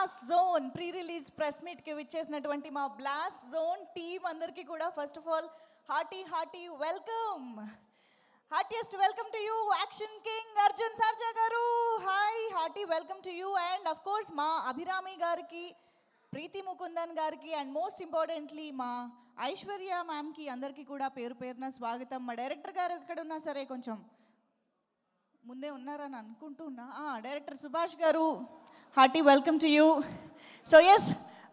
Blast Zone pre release press మీట్కి విచ్చేసినటువంటి మా బ్లాస్ట్ జోన్ టీమ్ అందరికీ కూడా first of all hearty welcome. Heartiest welcome to you action king Arjun Sarja garu. Hi, hearty welcome to you. And of course మా అభిరామి గారికి, ప్రీతి ముకుందన్ గారికి, and most importantly మా ఐశ్వర్య మ్యామ్కి అందరికీ కూడా పేరు పేరున స్వాగతం. మా డైరెక్టర్ గారు ఎక్కడున్నా సరే కొంచెం ముందే ఉన్నారని అనుకుంటున్నా. Director Subhash garu, hearty welcome to you. So yes,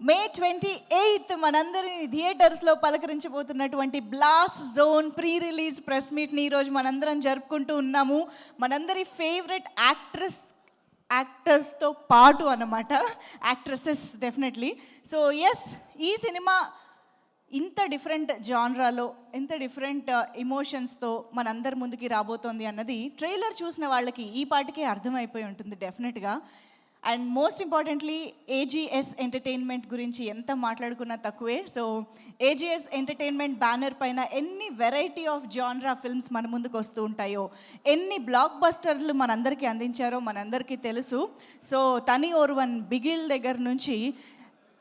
May 28 మనందరినీ థియేటర్స్లో పలకరించబోతున్నటువంటి Blast Zone pre release press మీట్ని ఈరోజు మనందరం జరుపుకుంటూ ఉన్నాము. మనందరి ఫేవరెట్ యాక్టర్స్తో పాటు అన్నమాట, యాక్ట్రెసెస్ డెఫినెట్లీ. సో ఎస్, ఈ సినిమా ఇంత డిఫరెంట్ జాన్రాలో, ఇంత డిఫరెంట్ ఎమోషన్స్తో మనందరి ముందుకి రాబోతోంది అన్నది ట్రైలర్ చూసిన వాళ్ళకి ఈ పాటికే అర్థమైపోయి ఉంటుంది డెఫినెట్గా. And most importantly AGS entertainment గురించి ఎంత మాట్లాడుకున్నా తక్కువే. సో ఏజీఎస్ ఎంటర్టైన్మెంట్ బ్యానర్ పైన ఎన్ని వెరైటీ ఆఫ్ జాన్రా ఫిల్మ్స్ మన ముందుకు వస్తూ ఉంటాయో, ఎన్ని బ్లాక్ బస్టర్లు మనందరికీ అందించారో మనందరికీ తెలుసు. సో తని ఓర్వన్ బిగిల్ దగ్గర నుంచి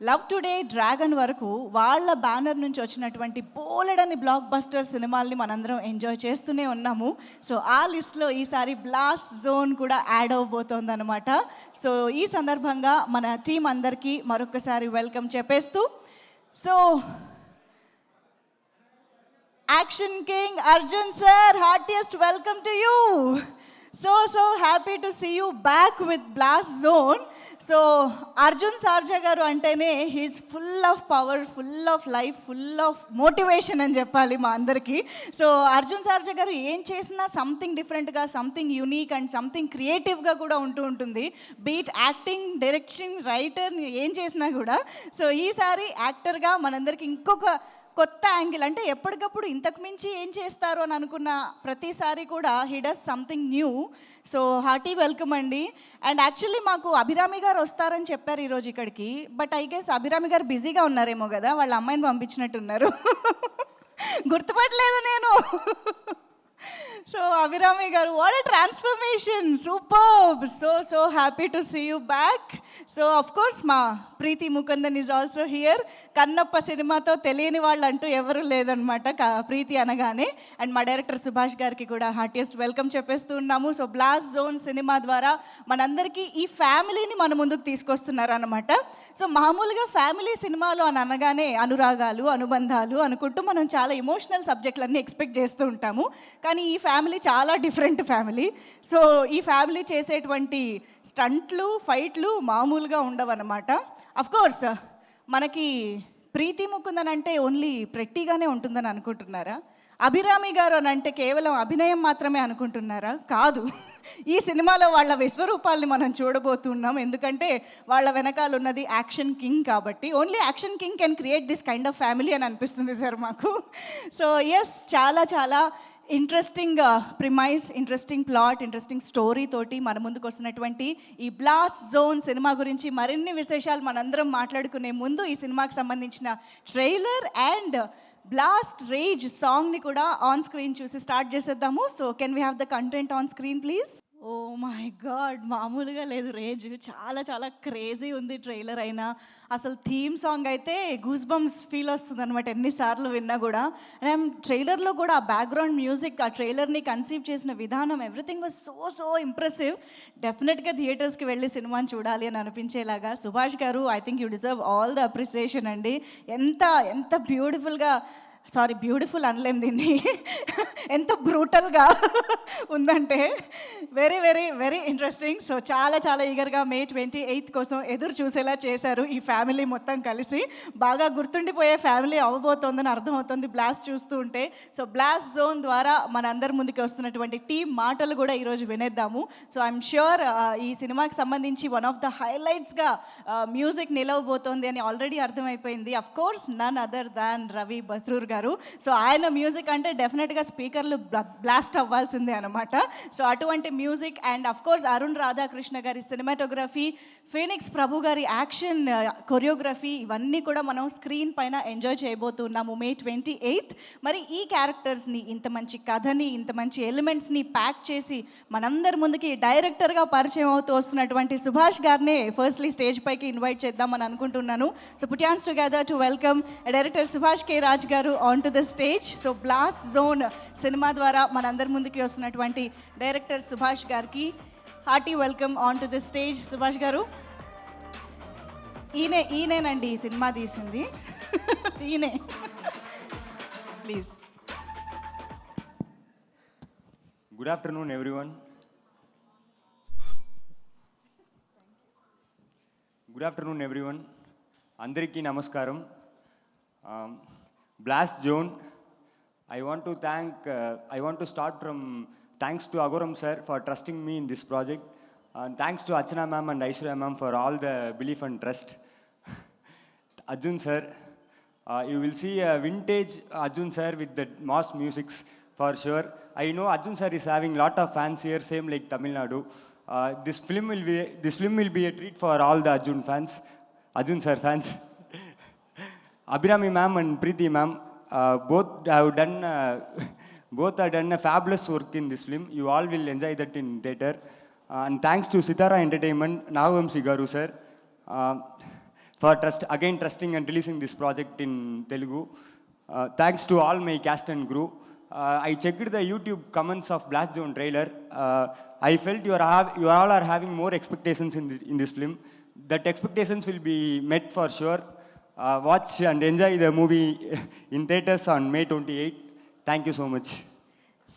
లవ్ టుడే డ్రాగన్ వరకు వాళ్ళ బ్యానర్ నుంచి వచ్చినటువంటి బోలెడని బ్లాక్ బస్టర్ సినిమాల్ని మనందరం ఎంజాయ్ చేస్తూనే ఉన్నాము. సో ఆ లిస్ట్లో ఈసారి బ్లాస్ట్ జోన్ కూడా యాడ్ అవబోతోంది అనమాట. సో ఈ సందర్భంగా మన టీం అందరికీ మరొకసారి వెల్కమ్ చెప్పేస్తూ, so action king Arjun sir, heartiest welcome to you. So happy to see you back with blast zone. So Arjun Sarja గారు అంటేనే he's full of power, full of life, full of motivation అని చెప్పాలి మా అందరికీ. సో అర్జున్ సార్జా గారు ఏం చేసినా సంథింగ్ డిఫరెంట్గా, సంథింగ్ యూనిక్ అండ్ సంథింగ్ క్రియేటివ్గా కూడా ఉంటూ ఉంటుంది. బీట్ యాక్టింగ్, డైరెక్షన్, రైటర్ ఏం చేసినా కూడా. సో ఈసారి యాక్టర్గా మనందరికీ ఇంకొక కొత్త యాంగిల్, అంటే ఎప్పటికప్పుడు ఇంతకు మించి ఏం చేస్తారు అని అనుకున్న ప్రతిసారి కూడా he does something new. So hearty welcome అండి. అండ్ యాక్చువల్లీ మాకు అభిరామి గారు వస్తారని చెప్పారు ఈరోజు ఇక్కడికి, బట్ ఐ గెస్ అభిరామి గారు బిజీగా ఉన్నారేమో కదా, వాళ్ళ అమ్మాయిని పంపించినట్టున్నారు. గుర్తుపట్టలేదు నేను. So Abhirami garu, what a transformation, superb. So happy to see you back. So of course మా Preethi Mukundan is also here. Kannappa సినిమాతో తెలియని వాళ్ళు అంటూ ఎవరు లేదనమాట ప్రీతి అనగానే. అండ్ మా డైరెక్టర్ సుభాష్ గారికి కూడా హార్టియెస్ట్ వెల్కమ్ చెప్పేస్తూ ఉన్నాము. సో బ్లాస్ట్ జోన్ సినిమా ద్వారా మనందరికీ ఈ ఫ్యామిలీని మన ముందుకు తీసుకొస్తున్నారు అనమాట. సో మామూలుగా ఫ్యామిలీ సినిమాలు అని అనగానే అనురాగాలు, అనుబంధాలు అనుకుంటూ మనం చాలా ఎమోషనల్ సబ్జెక్టులన్నీ ఎక్స్పెక్ట్ చేస్తూ ఉంటాము. కానీ ఈ ఫ్యామిలీ చాలా డిఫరెంట్ ఫ్యామిలీ. సో ఈ ఫ్యామిలీ చేసేటువంటి స్టంట్లు, ఫైట్లు మామూలుగా ఉండవన్నమాట. అఫ్కోర్స్ మనకి ప్రీతి ముకుందన్ అంటే ఓన్లీ ప్రెట్టీగానే ఉంటుందని అనుకుంటున్నారా? అభిరామి గారు అని అంటే కేవలం అభినయం మాత్రమే అనుకుంటున్నారా? కాదు, ఈ సినిమాలో వాళ్ళ విశ్వరూపాల్ని మనం చూడబోతున్నాం. ఎందుకంటే వాళ్ళ వెనకాల ఉన్నది యాక్షన్ కింగ్ కాబట్టి. Only action king can create this kind of family అని అనిపిస్తుంది సార్ మాకు. సో ఎస్, చాలా interesting premise, interesting plot, interesting story తోటి మన ముందుకు వస్తున్నటువంటి ఈ బ్లాస్ట్ జోన్ సినిమా గురించి మరిన్ని విశేషాలు మనందరం మాట్లాడుకునే ముందు ఈ సినిమాకి సంబంధించిన ట్రైలర్ అండ్ బ్లాస్ట్ రేజ్ సాంగ్ని కూడా ఆన్ స్క్రీన్ చూసి స్టార్ట్ చేసేద్దాము. So can we have the content on screen please? Oh my god, మామూలుగా లేదు రేజ్, చాలా క్రేజీ ఉంది ట్రైలర్ అయినా. అసలు థీమ్ సాంగ్ అయితే గూస్ బంప్స్ ఫీల్ వస్తుంది అనమాట ఎన్నిసార్లు విన్నా కూడా. అండ్ ట్రైలర్లో కూడా ఆ బ్యాక్గ్రౌండ్ మ్యూజిక్, ఆ ట్రైలర్ని కన్సీవ్ చేసిన విధానం, ఎవ్రీథింగ్ వాజ్ సో ఇంప్రెసివ్. డెఫినెట్గా థియేటర్స్కి వెళ్ళి సినిమాని చూడాలి అని అనిపించేలాగా. సుభాష్ గారు, I think you deserve all the appreciation అండి. ఎంత బ్యూటిఫుల్గా, సారీ బ్యూటిఫుల్ అనలేం దీన్ని, ఎంత బ్రూటల్గా ఉందంటే వెరీ ఇంట్రెస్టింగ్. సో చాలా ఈగర్గా మే 28 కోసం ఎదురు చూసేలా చేశారు ఈ ఫ్యామిలీ మొత్తం కలిసి. బాగా గుర్తుండిపోయే ఫ్యామిలీ అవ్వబోతోందని అర్థమవుతుంది బ్లాస్ట్ చూస్తూ ఉంటే. సో బ్లాస్ట్ జోన్ ద్వారా మన అందరి ముందుకు వస్తున్నటువంటి టీం మాటలు కూడా ఈరోజు వినేద్దాము. సో ఐఎమ్ ష్యూర్ ఈ సినిమాకి సంబంధించి వన్ ఆఫ్ ద హైలైట్స్గా మ్యూజిక్ నిలవబోతోంది అని ఆల్రెడీ అర్థమైపోయింది. Of course none other than Ravi Basrur గారు. గారు. సో ఆయన మ్యూజిక్ అంటే డెఫినెట్గా స్పీకర్లు బ్లాస్ట్ అవ్వాల్సిందే అనమాట. సో అటువంటి music and of course Arun Radhakrishna గారి సినిమాటోగ్రఫీ, ఫీనిక్స్ ప్రభు గారి యాక్షన్ కొరియోగ్రఫీ, ఇవన్నీ కూడా మనం స్క్రీన్ పైన ఎంజాయ్ చేయబోతున్నాము May 28th. మరి ఈ క్యారెక్టర్స్ని, ఇంత మంచి కథని, ఇంత మంచి ఎలిమెంట్స్ని ప్యాక్ చేసి మనందరి ముందుకి డైరెక్టర్గా పరిచయం అవుతూ వస్తున్నటువంటి సుభాష్ గారిని ఫస్ట్లీ స్టేజ్ పైకి ఇన్వైట్ చేద్దామని అనుకుంటున్నాను. So put hands together to welcome director Subhash K Raj garu on to the stage. So Blast Zone సినిమా ద్వారా మనందరి ముందుకి వస్తున్నటువంటి డైరెక్టర్ సుభాష్ గారికి hearty welcome on to the stage. Subhash garu, ఈయనేనండి ఈ సినిమా తీసింది. ఈయనే, please. Good afternoon, everyone. Good afternoon, everyone. Andariki namaskaram. Blast Zone. I want to start from thanks to Agoram sir for trusting me in this project. And thanks to Achana ma'am and Aishwarya ma'am for all the belief and trust. Arjun sir, you will see a vintage Arjun sir with the mass musics for sure. I know Arjun sir is having lot of fans here, same like Tamil Nadu. This film will be a treat for all the Arjun sir fans. Abhirami ma'am and Preeti ma'am, both have done a fabulous work in this film. You all will enjoy that in theater. And thanks to Sitara Entertainment, Nagavamsi Garu sir, for trusting and releasing this project in Telugu. Thanks to all my cast and crew. I checked the YouTube comments of Blast Zone trailer. I felt you all are having more expectations in this film. That expectations will be met for sure. Watch and enjoy the movie in theaters on May 28th. Thank you so much.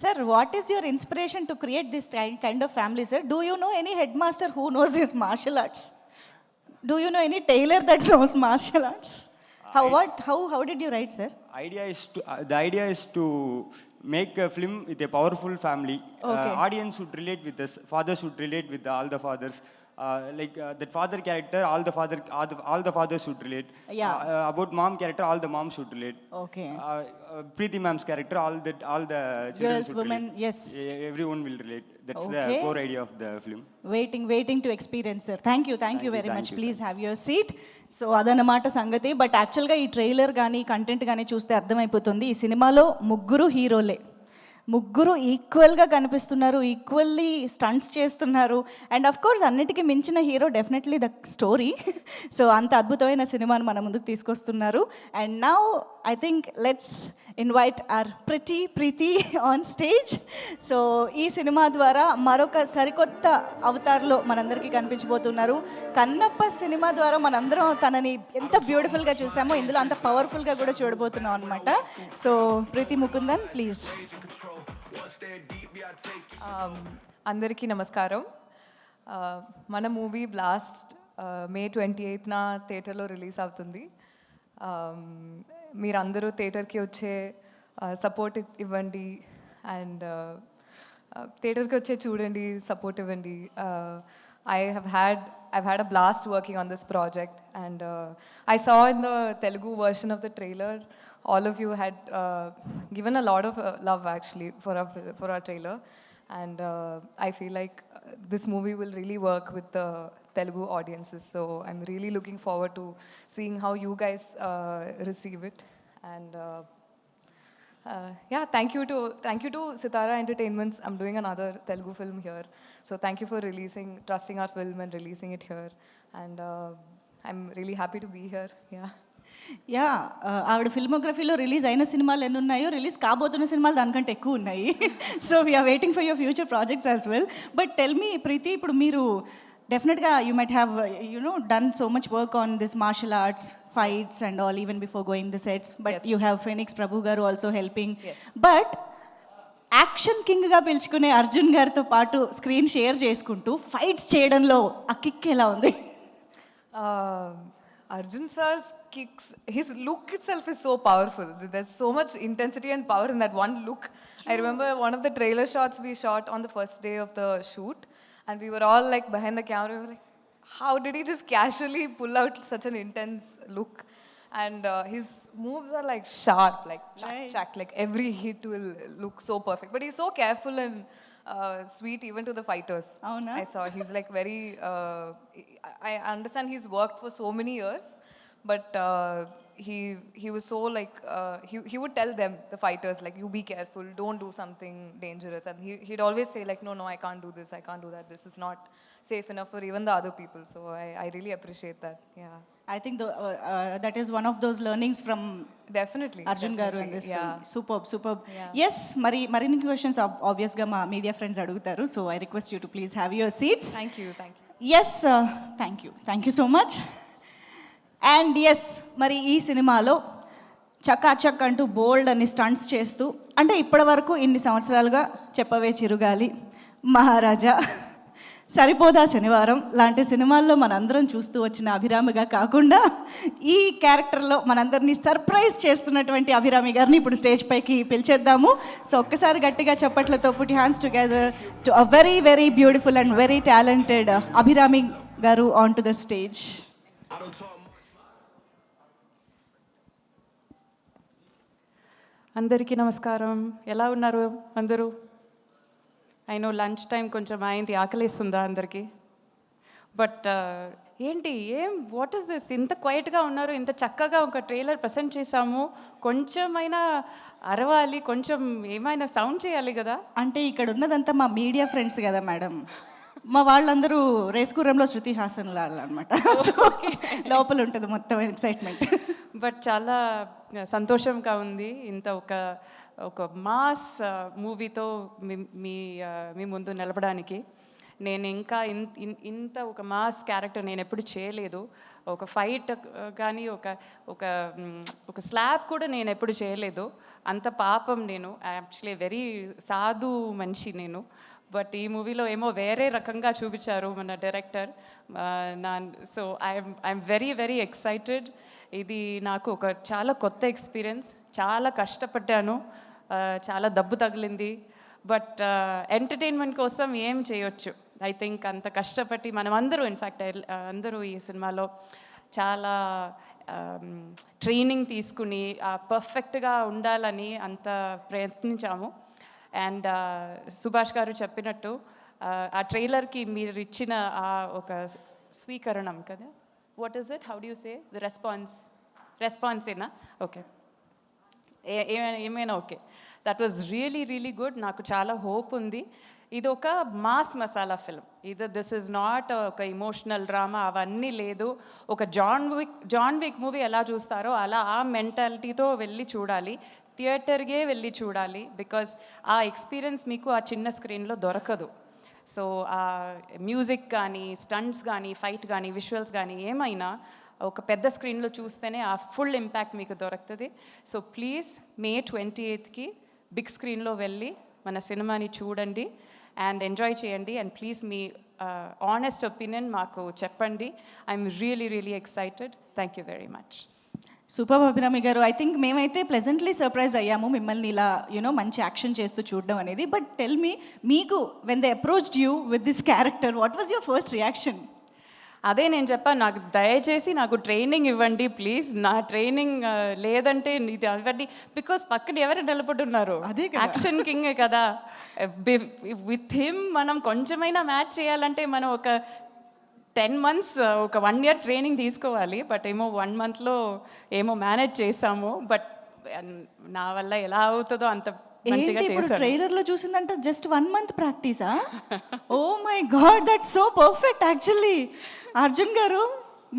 Sir, what is your inspiration to create this kind of family, sir? Do you know any headmaster who knows this martial arts? Do you know any tailor that knows martial arts? How did you write, sir? The idea is to make a film with a powerful family. Okay. Audience should relate with us. Fathers should relate with all the fathers. That father character, all the fathers should relate. Yeah. About mom character, all the moms should relate. Okay. Preeti ma'am's character, all the children Girls, should women, relate. yes. Everyone will relate. That's Okay. the core idea of the film. Waiting to experience, sir. Thank you very thank much. you. Please have your seat. So అదన్నమాట సంగతి. But యాక్చువల్గా ఈ trailer కానీ content కానీ చూస్తే అర్థమైపోతుంది, ఈ సినిమాలో ముగ్గురు హీరోలే, ముగ్గురు ఈక్వల్గా కనిపిస్తున్నారు, ఈక్వల్లీ స్టంట్స్ చేస్తున్నారు. అండ్ అఫ్ కోర్స్ అన్నిటికీ మించిన hero definitely the story. So అంత అద్భుతమైన సినిమాను మన ముందుకు తీసుకొస్తున్నారు. And now I think let's invite our Preethi on stage. So ఈ సినిమా ద్వారా మరొక సరికొత్త అవతార్లో మనందరికీ కనిపించబోతున్నారు. కన్నప్ప సినిమా ద్వారా మనందరం తనని ఎంత బ్యూటిఫుల్గా చూసామో ఇందులో అంత పవర్ఫుల్గా కూడా చూడబోతున్నాం అనమాట. So Preethi Mukundan, please. అందరికీ నమస్కారం. మన మూవీ బ్లాస్ట్ May 28th థియేటర్లో రిలీజ్ అవుతుంది. మీరందరూ థియేటర్కి వచ్చే సపోర్ట్ ఇవ్వండి అండ్ థియేటర్కి వచ్చే చూడండి, సపోర్ట్ ఇవ్వండి. I've had a blast working on this project, and I saw in the Telugu version of the trailer, all of you had given a lot of love actually for our trailer, and I feel like this movie will really work with the Telugu audiences. So I'm really looking forward to seeing how you guys receive it, and yeah, thank you to Sitara Entertainments. I'm doing another Telugu film here, so thank you for trusting our film and releasing it here, and I'm really happy to be here. Yeah, ఆవిడ ఫిల్మోగ్రఫీలో release అయిన సినిమాలు ఎన్ని ఉన్నాయో, release కాబోతున్న సినిమాలు దానికంటే ఎక్కువ ఉన్నాయి. So we are waiting for your future projects as well. But tell me Preethi, ఇప్పుడు మీరు డెఫినెట్గా you might have done so much work on this martial arts, fights and all even before going the sets, but Yes. you have Phoenix Prabhu garu also helping. Yes. But action కింగ్గా పిలుచుకునే అర్జున్ గారితో పాటు screen share చేసుకుంటూ fights చేయడంలో ఆ kick ఎలా ఉంది? Arjun sir's kicks, his look itself is so powerful. There's so much intensity and power in that one look. I remember one of the trailer shots we shot on the first day of the shoot, and we were all like behind the camera, we were like, how did he just casually pull out such an intense look? And his moves are like sharp, like chack, Right. chack, like every hit will look so perfect. But he's so careful and sweet even to the fighters. Avuna? I saw he's like very, I understand he's worked for so many years, but he was so like, he would tell them, the fighters, like, you be careful, don't do something dangerous. And he'd always say like, no, I can't do this, I can't do that, this is not safe enough for even the other people. So I really appreciate that. Yeah. I think that is one of those learnings from Definitely. Arjun గారు in definitely. This Yeah. Super super Yeah. Yes మరిన్ని questions ఆబ్వియస్గా మా media friends అడుగుతారు, so I request you to please have your seats. Thank you. Thank you. Yes thank you so much. And yes, మరి ఈ సినిమాలో చకాచక్ అంటూ బోల్డ్ అని stunts చేస్తూ, అంటే ఇప్పటి వరకు ఇన్ని సంవత్సరాలుగా చెప్పవే చిరుగాలి, మహారాజా, సరిపోదా శనివారం లాంటి సినిమాల్లో మనందరం చూస్తూ వచ్చిన అభిరామిగా కాకుండా ఈ క్యారెక్టర్లో మనందరినీ సర్ప్రైజ్ చేస్తున్నటువంటి అభిరామి గారిని ఇప్పుడు స్టేజ్ పైకి పిలిచేద్దాము. సో ఒక్కసారి గట్టిగా చప్పట్లతో put hands together to a very very beautiful and very talented Abhirami గారు ఆన్ టు ద స్టేజ్. అందరికీ నమస్కారం. ఎలా ఉన్నారు అందరూ? ఐ నో లంచ్ టైం కొంచెం అయింది, ఆకలిస్తుందా అందరికీ? బట్ ఏంటి వాట్ ఈస్ దిస్, ఇంత క్వైట్గా ఉన్నారు, ఇంత చక్కగా ఒక ట్రైలర్ ప్రజెంట్ చేశాము, కొంచెమైనా అరవాలి, కొంచెం ఏమైనా సౌండ్ చేయాలి కదా. అంటే ఇక్కడ ఉన్నదంతా మా మీడియా ఫ్రెండ్స్ కదా మేడం, మా వాళ్ళందరూ రేస్కూరంలో శృతి హాసన్ లాగా అనమాట. లోపల ఉంటుంది మొత్తం ఎక్సైట్మెంట్. బట్ చాలా సంతోషంగా ఉంది ఇంత ఒక మాస్ మూవీతో మీ ముందు నిలబడానికి. నేను ఇంకా ఇంత ఒక మాస్ క్యారెక్టర్ నేను ఎప్పుడు చేయలేదు. ఒక ఫైట్ కానీ ఒక స్లాబ్ కూడా నేను ఎప్పుడు చేయలేదు. అంత పాపం నేను, యాక్చువల్లీ వెరీ సాధు మనిషి నేను. బట్ ఈ మూవీలో ఏమో వేరే రకంగా చూపించారు మన director. So I'm very very excited. ఇది నాకు ఒక చాలా కొత్త ఎక్స్పీరియన్స్, చాలా కష్టపడ్డాను, చాలా దెబ్బ తగిలింది. బట్ ఎంటర్టైన్మెంట్ కోసం ఏం చేయొచ్చు. ఐ థింక్ అంత కష్టపడి మనం అందరూ, ఇన్ఫ్యాక్ట్ అందరూ ఈ సినిమాలో చాలా ట్రైనింగ్ తీసుకుని పర్ఫెక్ట్గా ఉండాలని అంత ప్రయత్నించాము. అండ్ సుభాష్ గారు చెప్పినట్టు ఆ ట్రైలర్కి మీరు ఇచ్చిన ఒక స్వీకరణం కదా, what is it, how do you say the రెస్పాన్సేనా? ఓకే, ఏమైనా okay, that was really good. నాకు చాలా హోప్ ఉంది. ఇది ఒక mass masala film. This is not ఒక ఇమోషనల్ డ్రామా, అవన్నీ లేదు. ఒక జాన్ విక్ మూవీ ఎలా చూస్తారో అలా ఆ మెంటాలిటీతో వెళ్ళి చూడాలి, థియేటర్కే వెళ్ళి చూడాలి. బికాజ్ ఆ ఎక్స్పీరియన్స్ మీకు ఆ చిన్న స్క్రీన్లో దొరకదు. సో ఆ మ్యూజిక్ కానీ, స్టంట్స్ కానీ, ఫైట్ కానీ, విజువల్స్ కానీ ఏమైనా ఒక పెద్ద స్క్రీన్లో చూస్తేనే ఆ ఫుల్ ఇంపాక్ట్ మీకు దొరుకుతుంది. సో ప్లీజ్ May 28కి బిగ్ స్క్రీన్లో వెళ్ళి మన సినిమాని చూడండి అండ్ ఎంజాయ్ చేయండి. And please me honest opinion మాకు చెప్పండి. I'm really excited. Thank you very much. Super Abhirami గారు, ఐ థింక్ మేమైతే ప్లెజెంట్లీ సర్ప్రైజ్ అయ్యాము మిమ్మల్ని ఇలా మంచి యాక్షన్ చేస్తూ చూడడం అనేది. బట్ టెల్ మీ, మీకు when they approached you with this character, what was your first reaction? అదే నేను చెప్పాను, నాకు దయచేసి నాకు ట్రైనింగ్ ఇవ్వండి ప్లీజ్. నా ట్రైనింగ్ లేదంటే ఇది అవ్వండి. బికాస్ పక్కన ఎవరు నిలబడున్నారు, అదే యాక్షన్ కింగే కదా. విత్ హిమ్ మనం కొంచెమైనా మ్యాచ్ చేయాలంటే మనం ఒక 10 months, ఒక 1 year ట్రైనింగ్ తీసుకోవాలి. బట్ ఏమో 1 monthలో ఏమో మేనేజ్ చేసాము. బట్ నా వల్ల ఎలా అవుతుందో అంత మంచిగా చేశాను. ట్రైలర్లో చూసిందంటే జస్ట్ 1 month ప్రాక్టీసా? Oh my god, that so perfect actually. Arjun garu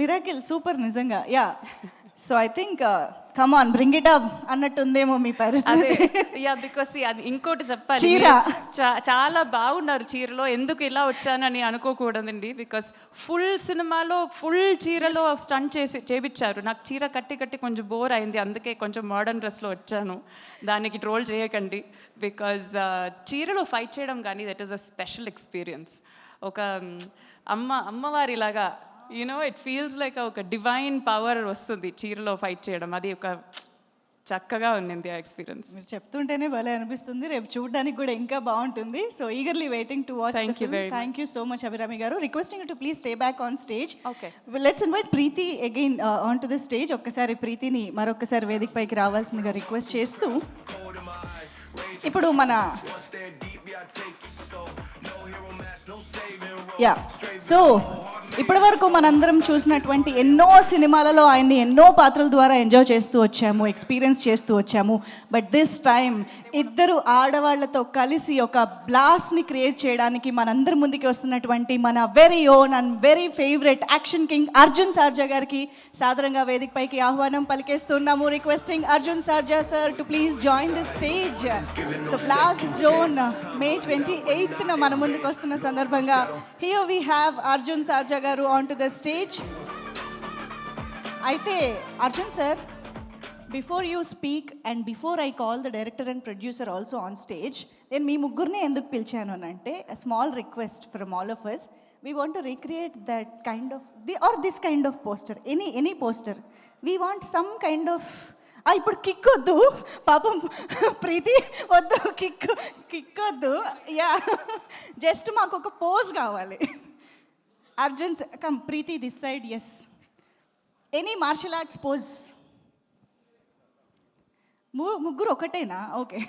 miracle, super నిజంగా. Yeah, so I think come on bring it up అన్నట్టుందేమో మీ పరిస్థితి. యా, బికాస్ ఇంకోటి చెప్పాలి, చీర చాలా బాగున్నారు చీరలో. ఎందుకు ఇలా వచ్చానని అనుకోకూడదండి. బికాస్ ఫుల్ సినిమాలో ఫుల్ చీరలో స్టంట్ చేపించారు. నాకు చీర కట్టి కొంచెం బోర్ అయింది, అందుకే కొంచెం మోడర్న్ డ్రెస్లో వచ్చాను. దానికి ట్రోల్ చేయకండి. బికాజ్ చీరలో ఫైట్ చేయడం కానీ that is a special experience. ఒక అమ్మవారిలాగా ఇట్ ఫీల్స్ లైక్ ఒక డివైన్ పవర్ వస్తుంది చీరలో ఫైట్ చేయడం. అది ఒక చక్కగా ఉన్నింది ఆ ఎక్స్పీరియన్స్. మీరు చెప్తుంటేనే భలే అనిపిస్తుంది, రేపు చూడడానికి కూడా ఇంకా బాగుంటుంది. So eagerly waiting to watch. Thank you very thank you so much Abhirami garu. Requesting to please stay back on stage. Okay. Let's invite Preethi again on to the stage. ఒక్కసారి ప్రీతిని మరొకసారి వేదిక పైకి రావాల్సిందిగా రిక్వెస్ట్ చేస్తూ, ఇప్పుడు మన సో ఇప్పటి వరకు మనందరం చూసినటువంటి ఎన్నో సినిమాలలో ఆయన్ని ఎన్నో పాత్రల ద్వారా ఎంజాయ్ చేస్తూ వచ్చాము, ఎక్స్పీరియన్స్ చేస్తూ వచ్చాము. బట్ దిస్ టైం ఇద్దరు ఆడవాళ్లతో కలిసి ఒక బ్లాస్ట్ని క్రియేట్ చేయడానికి మనందరి ముందుకి వస్తున్నటువంటి మన very own and very favourite action king Arjun Sarja గారికి సాదరంగా వేదిక పైకి ఆహ్వానం పలికేస్తున్నాము. Requesting Arjun Sarja sir to please join the stage. So Blast Zone May 28న మన ముందుకు వస్తున్న సందర్భంగా here we have Arjun Sarja garu on to the stage. అయితే Arjun sir, before you speak and before I call the director and producer also on stage, నేను మీ ముగ్గురిని ఎందుకు పిలిచాను అని అంటే, small request from all of us. We want to recreate that kind of this kind of poster, any poster. We want some kind of, ఇప్పుడు kick వద్దు పాపం ప్రీతి, వద్దు కిక్ వద్దు. యా, జస్ట్ మాకు ఒక పోజ్ కావాలి. Arjun come, Preethi this side. Yes, any martial arts pose. ముగ్గురు ఒకటేనా? ఓకే.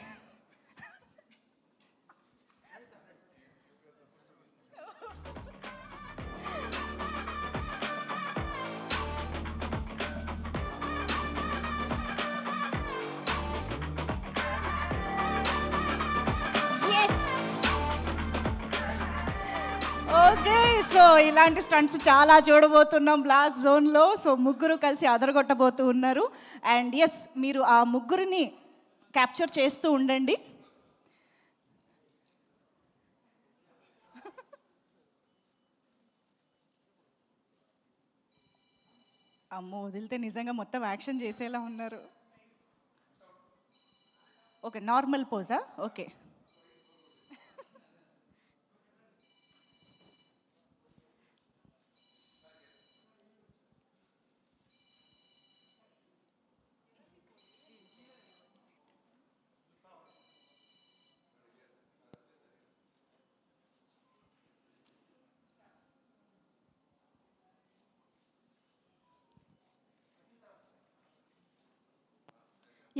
ఓకే, సో ఇలాంటి స్టంట్స్ చాలా చూడబోతున్నాం బ్లాస్ట్ జోన్లో. సో ముగ్గురు కలిసి అదరగొట్టబోతూ ఉన్నారు. అండ్ ఎస్, మీరు ఆ ముగ్గురిని క్యాప్చర్ చేస్తూ ఉండండి. అమ్మో, వదిలితే నిజంగా మొత్తం యాక్షన్ చేసేలా ఉన్నారు. ఓకే, నార్మల్ పోజా? ఓకే.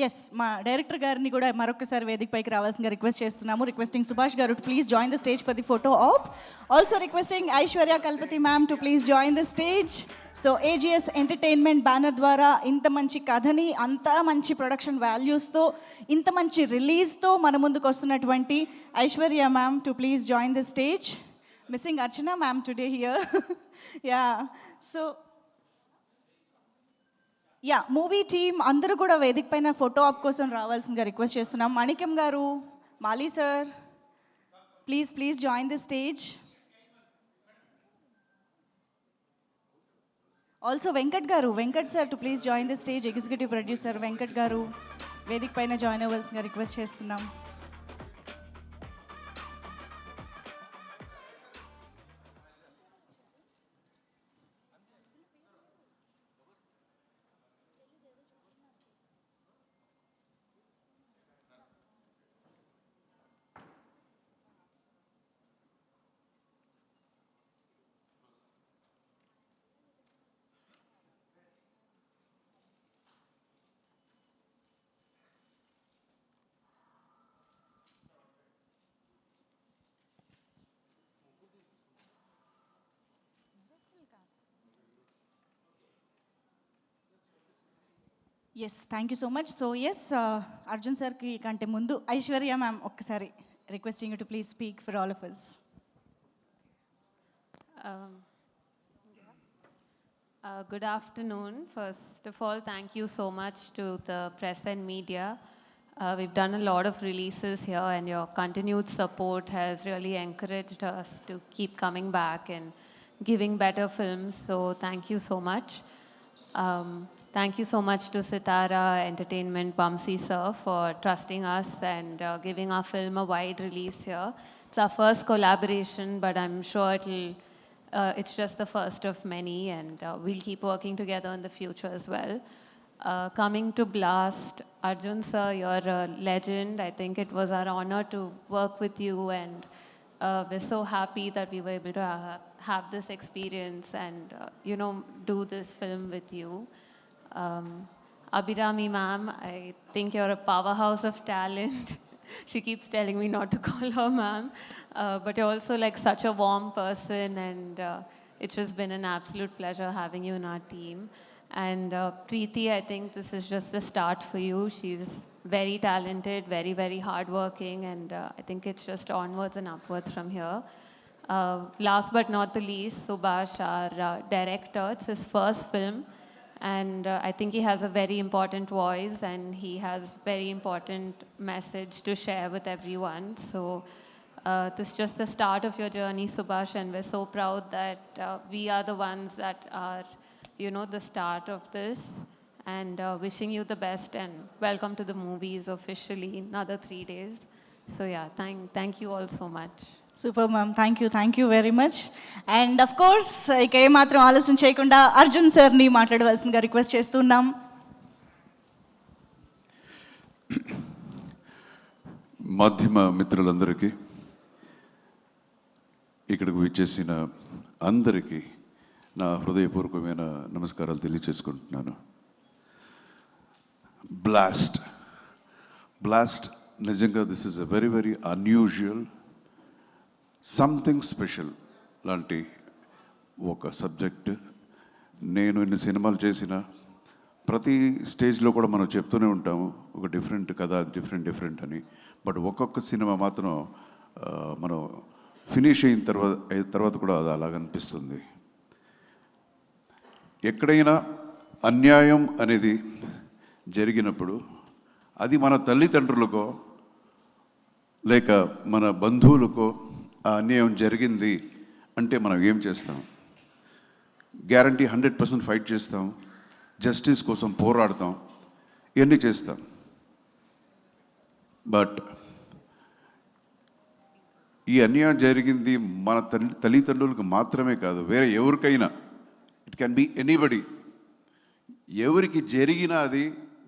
ఎస్, మా డైరెక్టర్ గారిని కూడా మరొకసారి వేదిక పైకి రావాల్సిందిగా రిక్వెస్ట్ చేస్తున్నాము. రిక్వెస్టింగ్ సుభాష్ గారు to please join the stage for the photo op. Also requesting Aishwarya Kalpathi ma'am to please join the stage. So AGs entertainment banner ద్వారా ఇంత మంచి కథని, అంత మంచి ప్రొడక్షన్ వాల్యూస్తో, ఇంత మంచి రిలీజ్తో మన ముందుకు వస్తున్నటువంటి Aishwarya ma'am to please join the stage. Missing Archana ma'am today here. Yeah, so yeah, movie team అందరూ కూడా వేదిక పైన ఫోటో ఆప్ కోసం రావాల్సిందిగా రిక్వెస్ట్ చేస్తున్నాం. Manikyam garu, Mali sir, please join the stage. Also Venkat sir to please join the stage. Executive producer Venkat garu వేదిక పైన join అవ్వాల్సిందిగా రిక్వెస్ట్ చేస్తున్నాం. Yes, thank you so much. So yes, Arjun సార్కి కంటే ముందు ఐశ్వర్య మ్యామ్ ఒక్కసారి requesting to please speak for all of us. Good afternoon. First of all, thank you so much to the press and media. We've done a lot of releases here, and your continued support has really encouraged us to keep coming back and giving better films. So thank you so much. Thank you so much to Sitara Entertainment, Vamsi sir, for trusting us and giving our film a wide release here. It's our first collaboration, but I'm sure it's just the first of many, and we'll keep working together in the future as well. Coming to Blast, Arjun sir, you're a legend. I think it was our honor to work with you, and we're so happy that we were able to have this experience and, do this film with you. Um, Abhirami ma'am, I think you're a powerhouse of talent. She keeps telling me not to call her ma'am, but you're also like such a warm person, and it's just been an absolute pleasure having you in our team. And Preeti, I think this is just the start for you. She's very talented, very, very hardworking, and I think it's just onwards and upwards from here. Last but not the least, Subhash, our director. It's his first film, and I think he has a very important voice, and he has very important message to share with everyone. So this is just the start of your journey, Subhash, and we're so proud that we are the ones that are, the start of this. And wishing you the best, and welcome to the movies officially in another 3 days. So yeah, thank you all so much. Super ma'am, thank you very much. And of course ఇక ఏమాత్రం ఆలస్యం చేయకుండా అర్జున్ సార్ని మాట్లాడవలసిందిగా request చేస్తున్నాం. మాధ్యమ మిత్రులందరికీ, ఇక్కడికి విచ్చేసిన అందరికీ నా హృదయపూర్వకమైన నమస్కారాలు తెలియచేసుకుంటున్నాను. బ్లాస్ట్ నిజంగా this is a very very unusual, something special లాంటి ఒక సబ్జెక్ట్. నేను ఇన్ని సినిమాలు చేసిన ప్రతి స్టేజ్లో కూడా మనం చెప్తూనే ఉంటాము ఒక డిఫరెంట్ కథ, డిఫరెంట్ అని. బట్ ఒక్కొక్క సినిమా మాత్రం మనం ఫినిష్ అయిన తర్వాత కూడా అది అలాగనిపిస్తుంది. ఎక్కడైనా అన్యాయం అనేది జరిగినప్పుడు అది మన తల్లిదండ్రులకో లేక మన బంధువులకో ఆ అన్యాయం జరిగింది అంటే మనం ఏం చేస్తాం? గ్యారంటీ 100% ఫైట్ చేస్తాం, జస్టిస్ కోసం పోరాడతాం, ఇవన్నీ చేస్తాం. బట్ ఈ అన్యాయం జరిగింది మన తల్లిదండ్రులకు మాత్రమే కాదు, వేరే ఎవరికైనా, ఇట్ క్యాన్ బి ఎనీబడి. ఎవరికి జరిగినా అది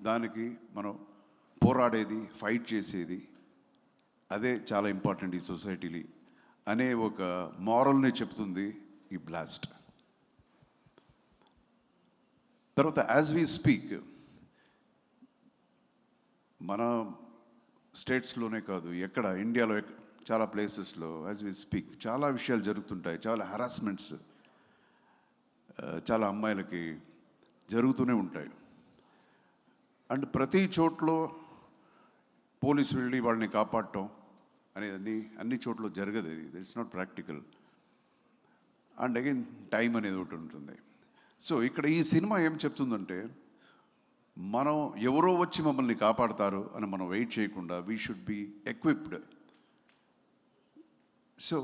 దానికి మనం పోరాడేది, ఫైట్ చేసేది, అదే చాలా ఇంపార్టెంట్ ఈ సొసైటీలో అనే ఒక మారల్ని చెప్తుంది ఈ బ్లాస్ట్. తర్వాత యాజ్ వీ స్పీక్ మన స్టేట్స్లోనే కాదు, ఎక్కడ ఇండియాలో చాలా ప్లేసెస్లో యాజ్ వీ స్పీక్ చాలా విషయాలు జరుగుతుంటాయి. చాలా హరాస్మెంట్స్ చాలా అమ్మాయిలకి జరుగుతూనే ఉంటాయి. అండ్ ప్రతి చోట్లో పోలీసు వెళ్ళి వాళ్ళని కాపాడటం అనేది అన్ని చోట్ల జరగదు. ఇది it's not practical. And again time అనేది ఒకటి ఉంటుంది. సో ఇక్కడ ఈ సినిమా ఏం చెప్తుందంటే, మనం ఎవరో వచ్చి మమ్మల్ని కాపాడతారు అని మనం వెయిట్ చేయకుండా we should be equipped. So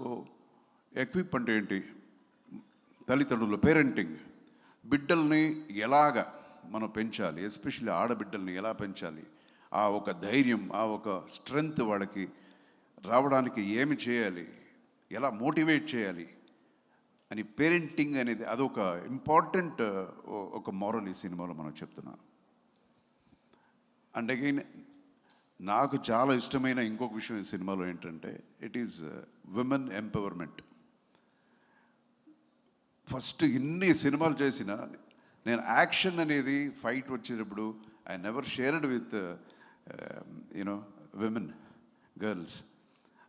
equip అంటే ఏంటి? తల్లిదండ్రులు, పేరెంటింగ్, బిడ్డల్ని ఎలాగ మనం పెంచాలి, ఎస్పెషల్లీ ఆడబిడ్డల్ని ఎలా పెంచాలి, ఆ ఒక ధైర్యం, ఆ ఒక స్ట్రెంగ్త్ వాళ్ళకి రావడానికి ఏమి చేయాలి, ఎలా మోటివేట్ చేయాలి అని పేరెంటింగ్ అనేది అదొక ఇంపార్టెంట్ ఒక మారల్ ఈ సినిమాలో మనం చెప్తున్నాం. అండ్ అగైన్ నాకు చాలా ఇష్టమైన ఇంకొక విషయం ఈ సినిమాలో ఏంటంటే, it is women empowerment. First ఇన్ని సినిమాలు చేసిన నేను యాక్షన్ అనేది ఫైట్ వచ్చేటప్పుడు I never shared with you know women, girls.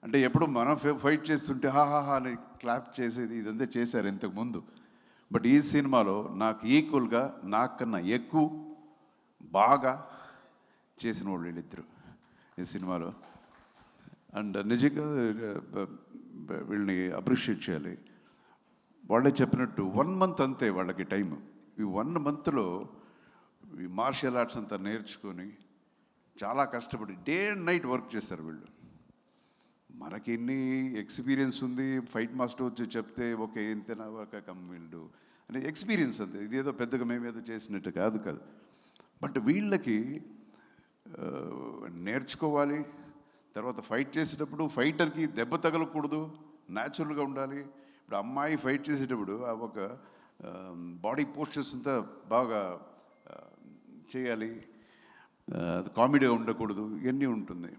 అంటే ఎప్పుడు మనం ఫైట్ చేస్తుంటే హాహాహా అని క్లాప్ చేసేది, ఇదంతా చేశారు ఇంతకుముందు. బట్ ఈ సినిమాలో నాకు ఈక్వల్గా, నాకన్నా ఎక్కువ బాగా చేసిన వాళ్ళు వీళ్ళిద్దరు ఈ సినిమాలో. అండ్ నిజంగా వీళ్ళని అప్రిషియేట్ చేయాలి. వాళ్ళే చెప్పినట్టు 1 month అంతే వాళ్ళకి టైం. ఈ 1 monthలో ఈ మార్షల్ ఆర్ట్స్ అంతా నేర్చుకొని చాలా కష్టపడి డే అండ్ నైట్ వర్క్ చేశారు వీళ్ళు. మనకి ఎన్ని ఎక్స్పీరియన్స్ ఉంది, ఫైట్ మాస్టర్ వచ్చి చెప్తే ఓకే ఇంతేనా ఒక వీళ్ళు అనే ఎక్స్పీరియన్స్ అంతే. ఇదేదో పెద్దగా మేమేదో చేసినట్టు కాదు. బట్ వీళ్ళకి నేర్చుకోవాలి. తర్వాత ఫైట్ చేసేటప్పుడు ఫైటర్కి దెబ్బ తగలకూడదు, న్యాచురల్గా ఉండాలి. ఇప్పుడు అమ్మాయి ఫైట్ చేసేటప్పుడు ఒక బాడీ పోస్చర్స్ అంతా బాగా చేయాలి, కామెడీగా ఉండకూడదు, ఇవన్నీ ఉంటుంది.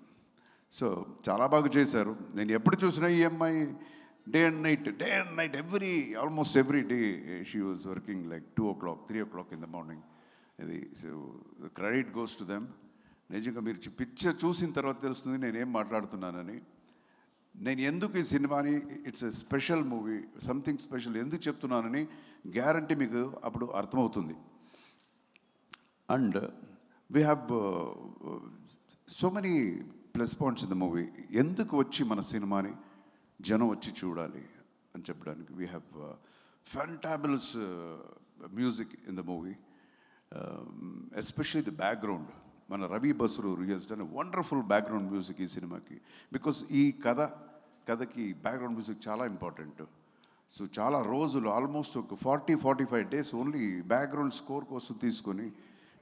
సో చాలా బాగా చేశారు. నేను ఎప్పుడు చూసినా ఈ అమ్మాయి day and night almost every day she was working like 2 o'clock 3 o'clock in the morning. ఇది so credit goes to them. నిజంగా మీరు పిక్చర్ చూసిన తర్వాత తెలుస్తుంది నేనేం మాట్లాడుతున్నానని. నేను ఎందుకు ఈ సినిమాని it's a special movie, something special ఎందుకు చెప్తున్నానని గ్యారంటీ మీకు అప్పుడు అర్థమవుతుంది. And we have so many plus points in the movie. ఎందుకు వచ్చి మన సినిమాని జనం వచ్చి చూడాలి అని చెప్పడానికి we have fantabulous music in the movie, especially the background. మన Ravi Basrur has done wonderful background music ఈ సినిమాకి. బికాస్ ఈ కథకి బ్యాక్గ్రౌండ్ మ్యూజిక్ చాలా ఇంపార్టెంట్. సో చాలా రోజులు ఆల్మోస్ట్ ఒక 40-45 days ఓన్లీ బ్యాక్గ్రౌండ్ స్కోర్ కోసం తీసుకొని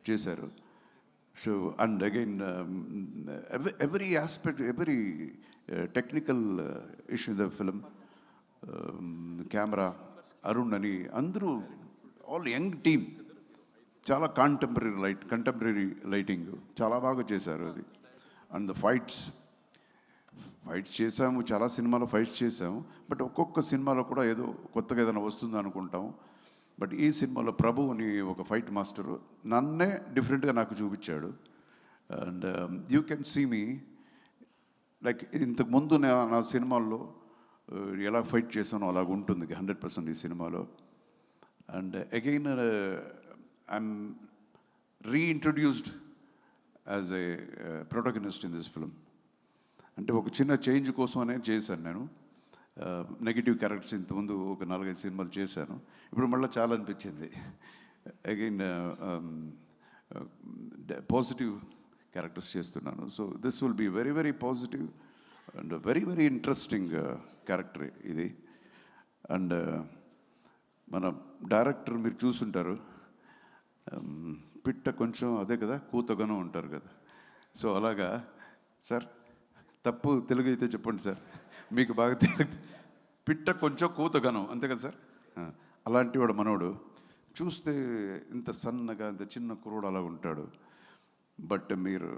చేశారు. So and again every aspect, every technical issue in the film, camera Arun అని అందరూ ఆల్ యంగ్ టీమ్, చాలా కంటెంపరీ లైటింగ్ చాలా బాగా చేశారు అది. అండ్ ద ఫైట్స్ చేసాము, చాలా సినిమాలో ఫైట్స్ చేసాము, బట్ ఒక్కొక్క సినిమాలో కూడా ఏదో కొత్తగా ఏదైనా వస్తుంది అనుకుంటాము. బట్ ఈ సినిమాలో ప్రభు అని ఒక ఫైట్ మాస్టరు నన్నే డిఫరెంట్గా నాకు చూపించాడు. And you can see me like ఇంతకుముందు నా సినిమాల్లో ఎలా ఫైట్ చేశానో అలాగ ఉంటుంది 100% ఈ సినిమాలో. And again I'm reintroduced as a protagonist in this film. అంటే ఒక చిన్న చేంజ్ కోసమనే చేశాను నేను. నెగిటివ్ క్యారెక్టర్స్ ఇంతకుముందు ఒక 4-5 సినిమాలు చేశాను, ఇప్పుడు మళ్ళీ చాలా అనిపించింది. అగైన్ పాజిటివ్ క్యారెక్టర్స్ చేస్తున్నాను. So this will be very very positive and very very interesting character ఇది. అండ్ మన డైరెక్టర్ మీరు చూసుంటారు, పిట్ట కొంచెం అదే కదా కూతగనం ఉంటారు కదా. సో అలాగా సార్, తప్పు తెలుగు అయితే చెప్పండి సార్, మీకు బాగా తెలుగు. పిట్ట కొంచెం కూతగనం అంతే కదా సార్. అలాంటి వాడు మనోడు. చూస్తే ఇంత సన్నగా ఇంత చిన్న కుర్రోడు అలా ఉంటాడు. బట్ మీరు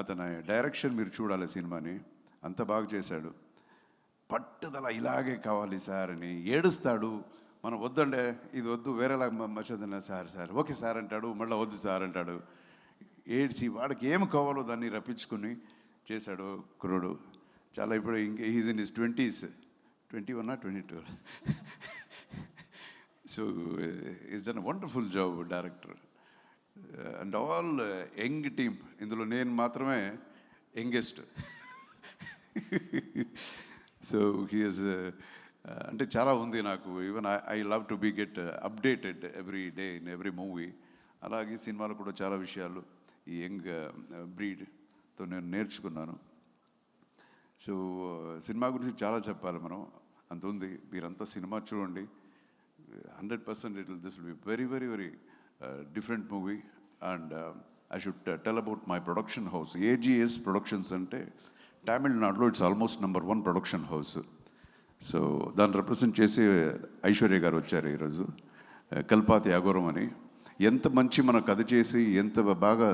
అతని డైరెక్షన్ మీరు చూడాలి సినిమాని, అంత బాగా చేశాడు. పట్టుదల ఇలాగే కావాలి సార్ అని ఏడుస్తాడు. మనం వద్దండే ఇది వద్దు వేరేలాగా మచ్చదన్నా సార్ ఓకే సార్ అంటాడు, మళ్ళీ వద్దు సార్ అంటాడు. ఏడ్చి వాడికి ఏమి కావాలో దాన్ని రప్పించుకుని చేశాడు కుర్రోడు. చాలా ఇప్పుడు ఇంకా is in his 20s, 21 or 22. So is done wonderful job director. And all young team, ఇందులో నేను మాత్రమే యంగెస్ట్. సో హీఈస్ అంటే చాలా ఉంది నాకు. Even I love to be get updated every day in every movie. అలాగే సినిమాలో కూడా చాలా విషయాలు ఈ యంగ్ బ్రీడ్తో నేను నేర్చుకున్నాను. సో సినిమా గురించి చాలా చెప్పాలి మనం, అంత ఉంది. మీరంతా సినిమా చూడండి, 100% this will be very very very different movie. And I should tell about my production house. AGS Productions అంటే తమిళనాడులో it's almost number 1 production house. So దాన్ని రిప్రజెంట్ చేసి ఐశ్వర్య గారు వచ్చారు ఈరోజు, కల్పాతి అఘోరం అని. ఎంత మంచి మన కథ చేసి ఎంత బాగా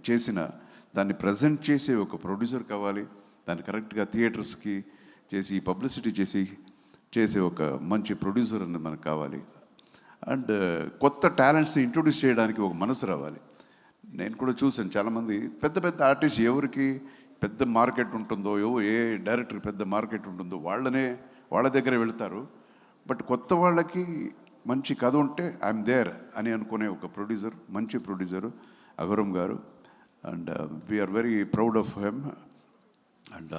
చేసినా దాన్ని ప్రజెంట్ చేసే ఒక ప్రొడ్యూసర్ కావాలి, దాన్ని కరెక్ట్గా థియేటర్స్కి చేసి పబ్లిసిటీ చేసే ఒక మంచి ప్రొడ్యూసర్ అనేది మనకు కావాలి. అండ్ కొత్త టాలెంట్స్ని ఇంట్రొడ్యూస్ చేయడానికి ఒక మనసు రావాలి. నేను కూడా చూసాను చాలామంది పెద్ద పెద్ద ఆర్టిస్ట్ ఎవరికి పెద్ద మార్కెట్ ఉంటుందో, ఏ డైరెక్టర్ పెద్ద మార్కెట్ ఉంటుందో వాళ్ళ దగ్గర వెళ్తారు. బట్ కొత్త వాళ్ళకి మంచి కథ ఉంటే ఐఎమ్ దేర్ అని అనుకునే ఒక ప్రొడ్యూసర్, మంచి producer Aghoram garu. And we are very proud of him. And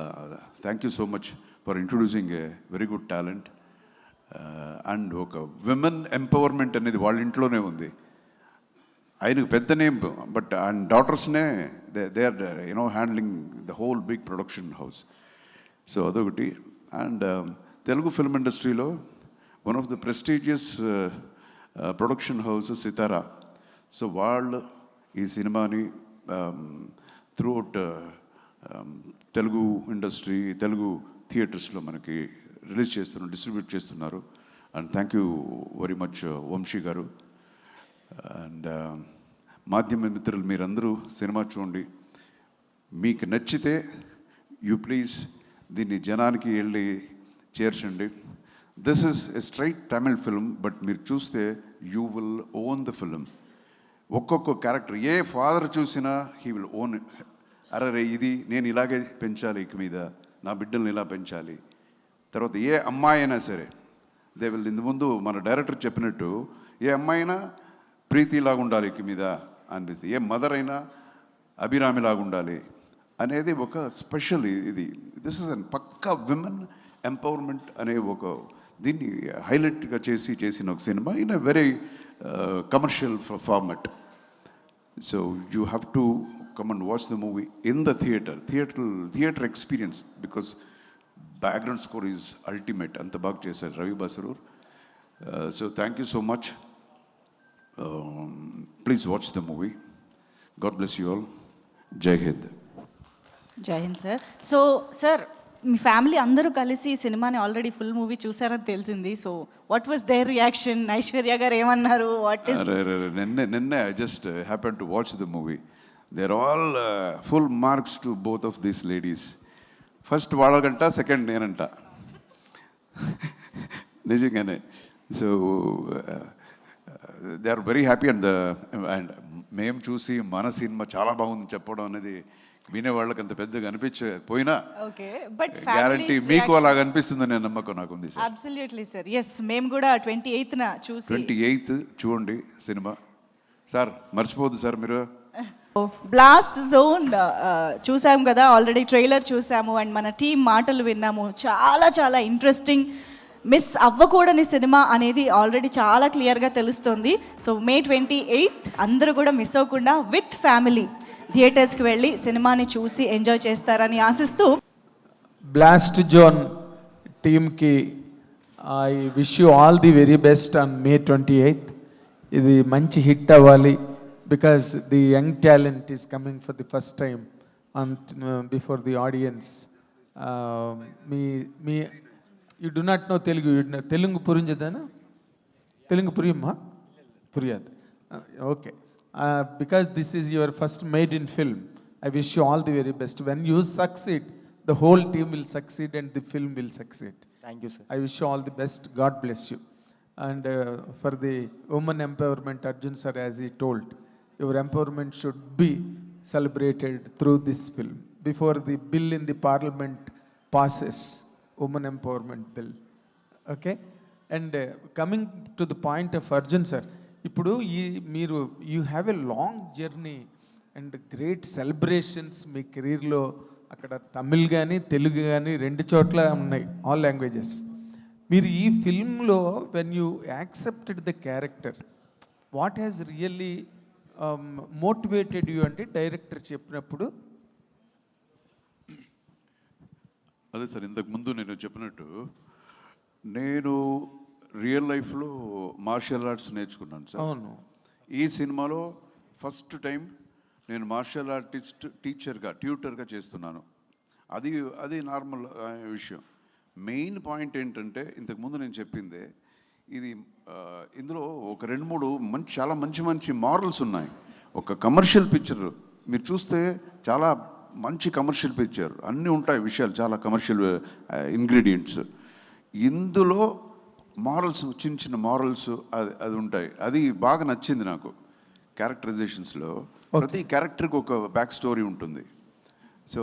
thank you so much for introducing a very good talent. And ఒక విమెన్ ఎంపవర్మెంట్ అనేది వాళ్ళ ఇంట్లోనే ఉంది. ఆయనకు పెద్ద నేమ్, బట్ ఆయన డాటర్స్నే they are handling the whole big production house. So అదొకటి. అండ్ తెలుగు ఫిల్మ్ ఇండస్ట్రీలో one of the prestigious production house Sithara. So వాళ్ళు ఈ సినిమాని త్రూఅవుట్ తెలుగు ఇండస్ట్రీ, తెలుగు థియేటర్స్లో మనకి రిలీజ్ చేస్తున్నారు, డిస్ట్రిబ్యూట్ చేస్తున్నారు. And thank you very much Vamsi గారు. అండ్ మాధ్యమ మిత్రులు మీరందరూ సినిమా చూడండి. మీకు నచ్చితే ప్లీజ్ దీన్ని జనానికి వెళ్ళి చేర్చండి. This is a straight Tamil film, but మీరు చూస్తే you will own the film. ఒక్కొక్క క్యారెక్టర్ ఏ ఫాదర్ చూసినా హీ విల్ ఓన్. అరే ఇది నేను ఇలాగే పెంచాలి, ఇక మీద నా బిడ్డల్ని ఇలా పెంచాలి. తర్వాత ఏ అమ్మాయి అయినా సరే దే విల్, ఇంత ముందు మన డైరెక్టర్ చెప్పినట్టు ఏ అమ్మాయి అయినా ప్రీతిలాగా ఉండాలి ఇక మీద అనిపిస్తుంది. ఏ మదర్ అయినా అభిరామిలాగా ఉండాలి అనేది ఒక స్పెషల్ ఇది. దిస్ ఇస్ అన్ పక్కా విమెన్ ఎంపవర్మెంట్ అనే ఒక దీన్ని హైలైట్గా చేసిన ఒక సినిమా in a very commercial format. So you have to come and watch the movie in the theater experience, because background score is ultimate. Anta baag chesaru Ravi Basarur. So thank you so much. Please watch the movie. God bless you all. Jai Hind. జై హింద్ sir. So sir, మీ family అందరూ కలిసి ఈ సినిమాని already full movie చూసారని తెలిసింది. So what was their reaction? Aishwarya గారు ఏమన్నారు? వాట్ ఇస్ నిన్నే I just happened to watch the movie. They're all full marks to both of these ladies. First వాళ్ళకంట, సెకండ్ నేనంట. నిజంగానే. So they are very happy. And మేము చూసి మన cinema చాలా బాగుంది చెప్పడం అనేది వినేవాళ్ళకి అంత పెద్దగా అనిపించకపోయినా ఓకే, బట్ గ్యారంటీ మీకు అలాగ అనిపిస్తుందనే నమ్మకం నాకు ఉంది సార్. Absolutely sir. ఎస్, మేము కూడా 28న చూసి 28th చూడండి సినిమా సార్. మర్చిపోవద్దు సార్ మీరు. బ్లాస్ట్ జోన్ చూసాము కదా, ఆల్రెడీ ట్రైలర్ చూసాము అండ్ మన టీం మాటలు విన్నాము. చాలా చాలా ఇంట్రెస్టింగ్, మిస్ అవ్వకూడని సినిమా అనేది ఆల్రెడీ చాలా క్లియర్గా తెలుస్తుంది. సో May 28th అందరూ కూడా మిస్ అవ్వకుండా విత్ ఫ్యామిలీ థియేటర్స్కి వెళ్ళి సినిమాని చూసి ఎంజాయ్ చేస్తారని ఆశిస్తూ, బ్లాస్ట్ జోన్ టీమ్కి I wish you all the very best on May 28th. ఇది మంచి హిట్ అవ్వాలి, because the young talent is coming for the first time on before the audience. Me you do not know Telugu. Telugu purinjadana? Telugu puriyumma? Puriyad. Okay. Because this is your first made in film, I wish you all the very best. When you succeed, the whole team will succeed and the film will succeed. Thank you, sir. I wish you all the best. God bless you. And for the women empowerment, Arjun sir, as he told, your empowerment should be celebrated through this film before the bill in the parliament passes, women empowerment bill. Okay? And coming to the point of Arjun sir, ఇప్పుడు మీరు you have a long journey and great celebrations మీ కెరీర్లో. అక్కడ తమిళ్ కానీ తెలుగు కానీ రెండు చోట్ల ఉన్నాయి, ఆల్ లాంగ్వేజెస్. మీరు ఈ ఫిల్మ్లో when you accepted the character, what has really motivated you అంటే డైరెక్టర్ చెప్పినప్పుడు? అదే సార్, ఇంతకు ముందు నేను చెప్పినట్టు నేను రియల్ లైఫ్లో మార్షల్ ఆర్ట్స్ నేర్చుకున్నాను సార్. అవును. ఈ సినిమాలో ఫస్ట్ టైం నేను మార్షల్ ఆర్టిస్ట్ ట్యూటర్గా చేస్తున్నాను. అది నార్మల్ విషయం. మెయిన్ పాయింట్ ఏంటంటే ఇంతకుముందు నేను చెప్పిందే, ఇది ఇందులో ఒక 2-3 చాలా మంచి మారల్స్ ఉన్నాయి. ఒక కమర్షియల్ పిక్చర్ మీరు చూస్తే చాలా మంచి కమర్షియల్ పిక్చర్, అన్నీ ఉంటాయి విషయాలు, చాలా కమర్షియల్ ఇంగ్రీడియంట్స్. ఇందులో మారల్స్, చిన్న మారల్స్ అది ఉంటాయి. అది బాగా నచ్చింది నాకు. క్యారెక్టరైజేషన్స్లో ప్రతి క్యారెక్టర్కి ఒక బ్యాక్ స్టోరీ ఉంటుంది. సో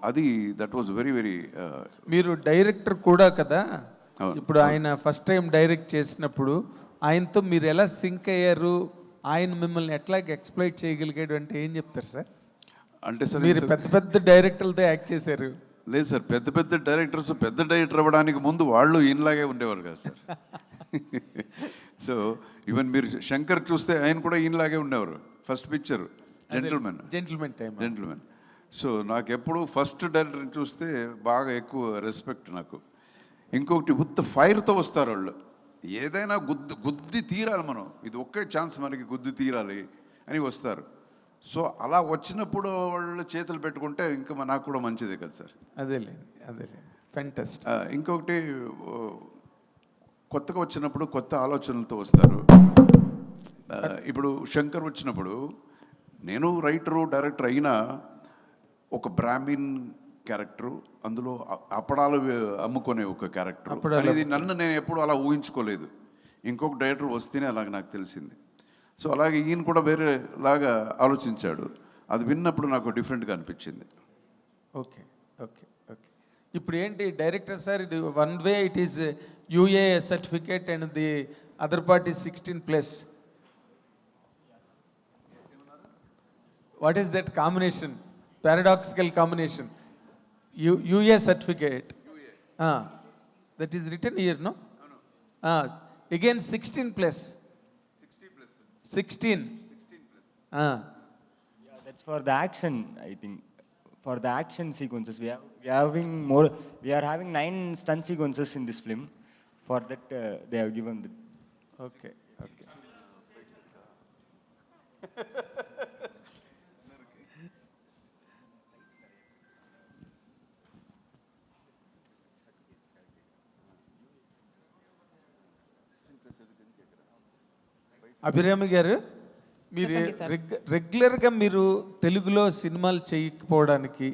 అది దట్ వాజ్ వెరీ వెరీ. మీరు డైరెక్టర్ కూడా కదా, ఇప్పుడు ఆయన ఫస్ట్ టైం డైరెక్ట్ చేసినప్పుడు ఆయనతో మీరు ఎలా సింక్ అయ్యారు, ఆయన మిమ్మల్ని ఎట్లా ఎక్స్ప్లైట్ చేయగలిగాడు అంటే ఏం చెప్తారు సార్? అంటే సార్ మీరు పెద్ద డైరెక్టర్లతో యాక్ట్ చేశారు. లేదు సార్, పెద్ద డైరెక్టర్స్ పెద్ద డైరెక్టర్ అవ్వడానికి ముందు వాళ్ళు ఈయనలాగే ఉండేవారు కదా సార్. సో ఈవెన్ మీరు శంకర్ చూస్తే ఆయన కూడా ఈయనలాగే ఉండేవారు. First picture gentlemen. సో నాకు ఎప్పుడు ఫస్ట్ డైరెక్టర్ చూస్తే బాగా ఎక్కువ రెస్పెక్ట్ నాకు. ఇంకొకటి ఉత్త ఫైర్తో వస్తారు వాళ్ళు, ఏదైనా గుద్ది తీరాలి మనం, ఇది ఒకే ఛాన్స్ మనకి గుద్ది తీరాలి అని వస్తారు. సో అలా వచ్చినప్పుడు వాళ్ళు చేతులు పెట్టుకుంటే ఇంకా నాకు కూడా మంచిదే కదా సార్. అదేలే ఫెంటాస్టిక్. ఇంకొకటి కొత్తగా వచ్చినప్పుడు కొత్త ఆలోచనలతో వస్తారు. ఇప్పుడు శంకర్ వచ్చినప్పుడు నేను రైటరు డైరెక్టర్ అయినా ఒక బ్రాహ్మిన్ క్యారెక్టరు, అందులో అప్పడాలు అమ్ముకునే ఒక క్యారెక్టర్ అనేది నన్ను నేను ఎప్పుడు అలా ఊహించుకోలేదు. ఇంకొక డైరెక్టర్ వస్తేనే అలాగ నాకు తెలిసింది. సో అలాగే ఈయన కూడా వేరేలాగా ఆలోచించాడు. అది విన్నప్పుడు నాకు డిఫరెంట్గా అనిపించింది. Okay okay okay. ఇప్పుడు ఏంటి డైరెక్టర్ సార్, ఇది one way it is UA certificate and the other part is 16+. What is that combination, paradoxical combination? UA certificate that is return here, no? Again 16+. 16. Yeah, that's for the action, I think. For the action sequences, we are having 9 stunt sequences in this film. For that, they have given the. Okay, okay. Abhirami గారు, మీరు రెగ్యులర్గా మీరు తెలుగులో సినిమాలు చేయకపోవడానికి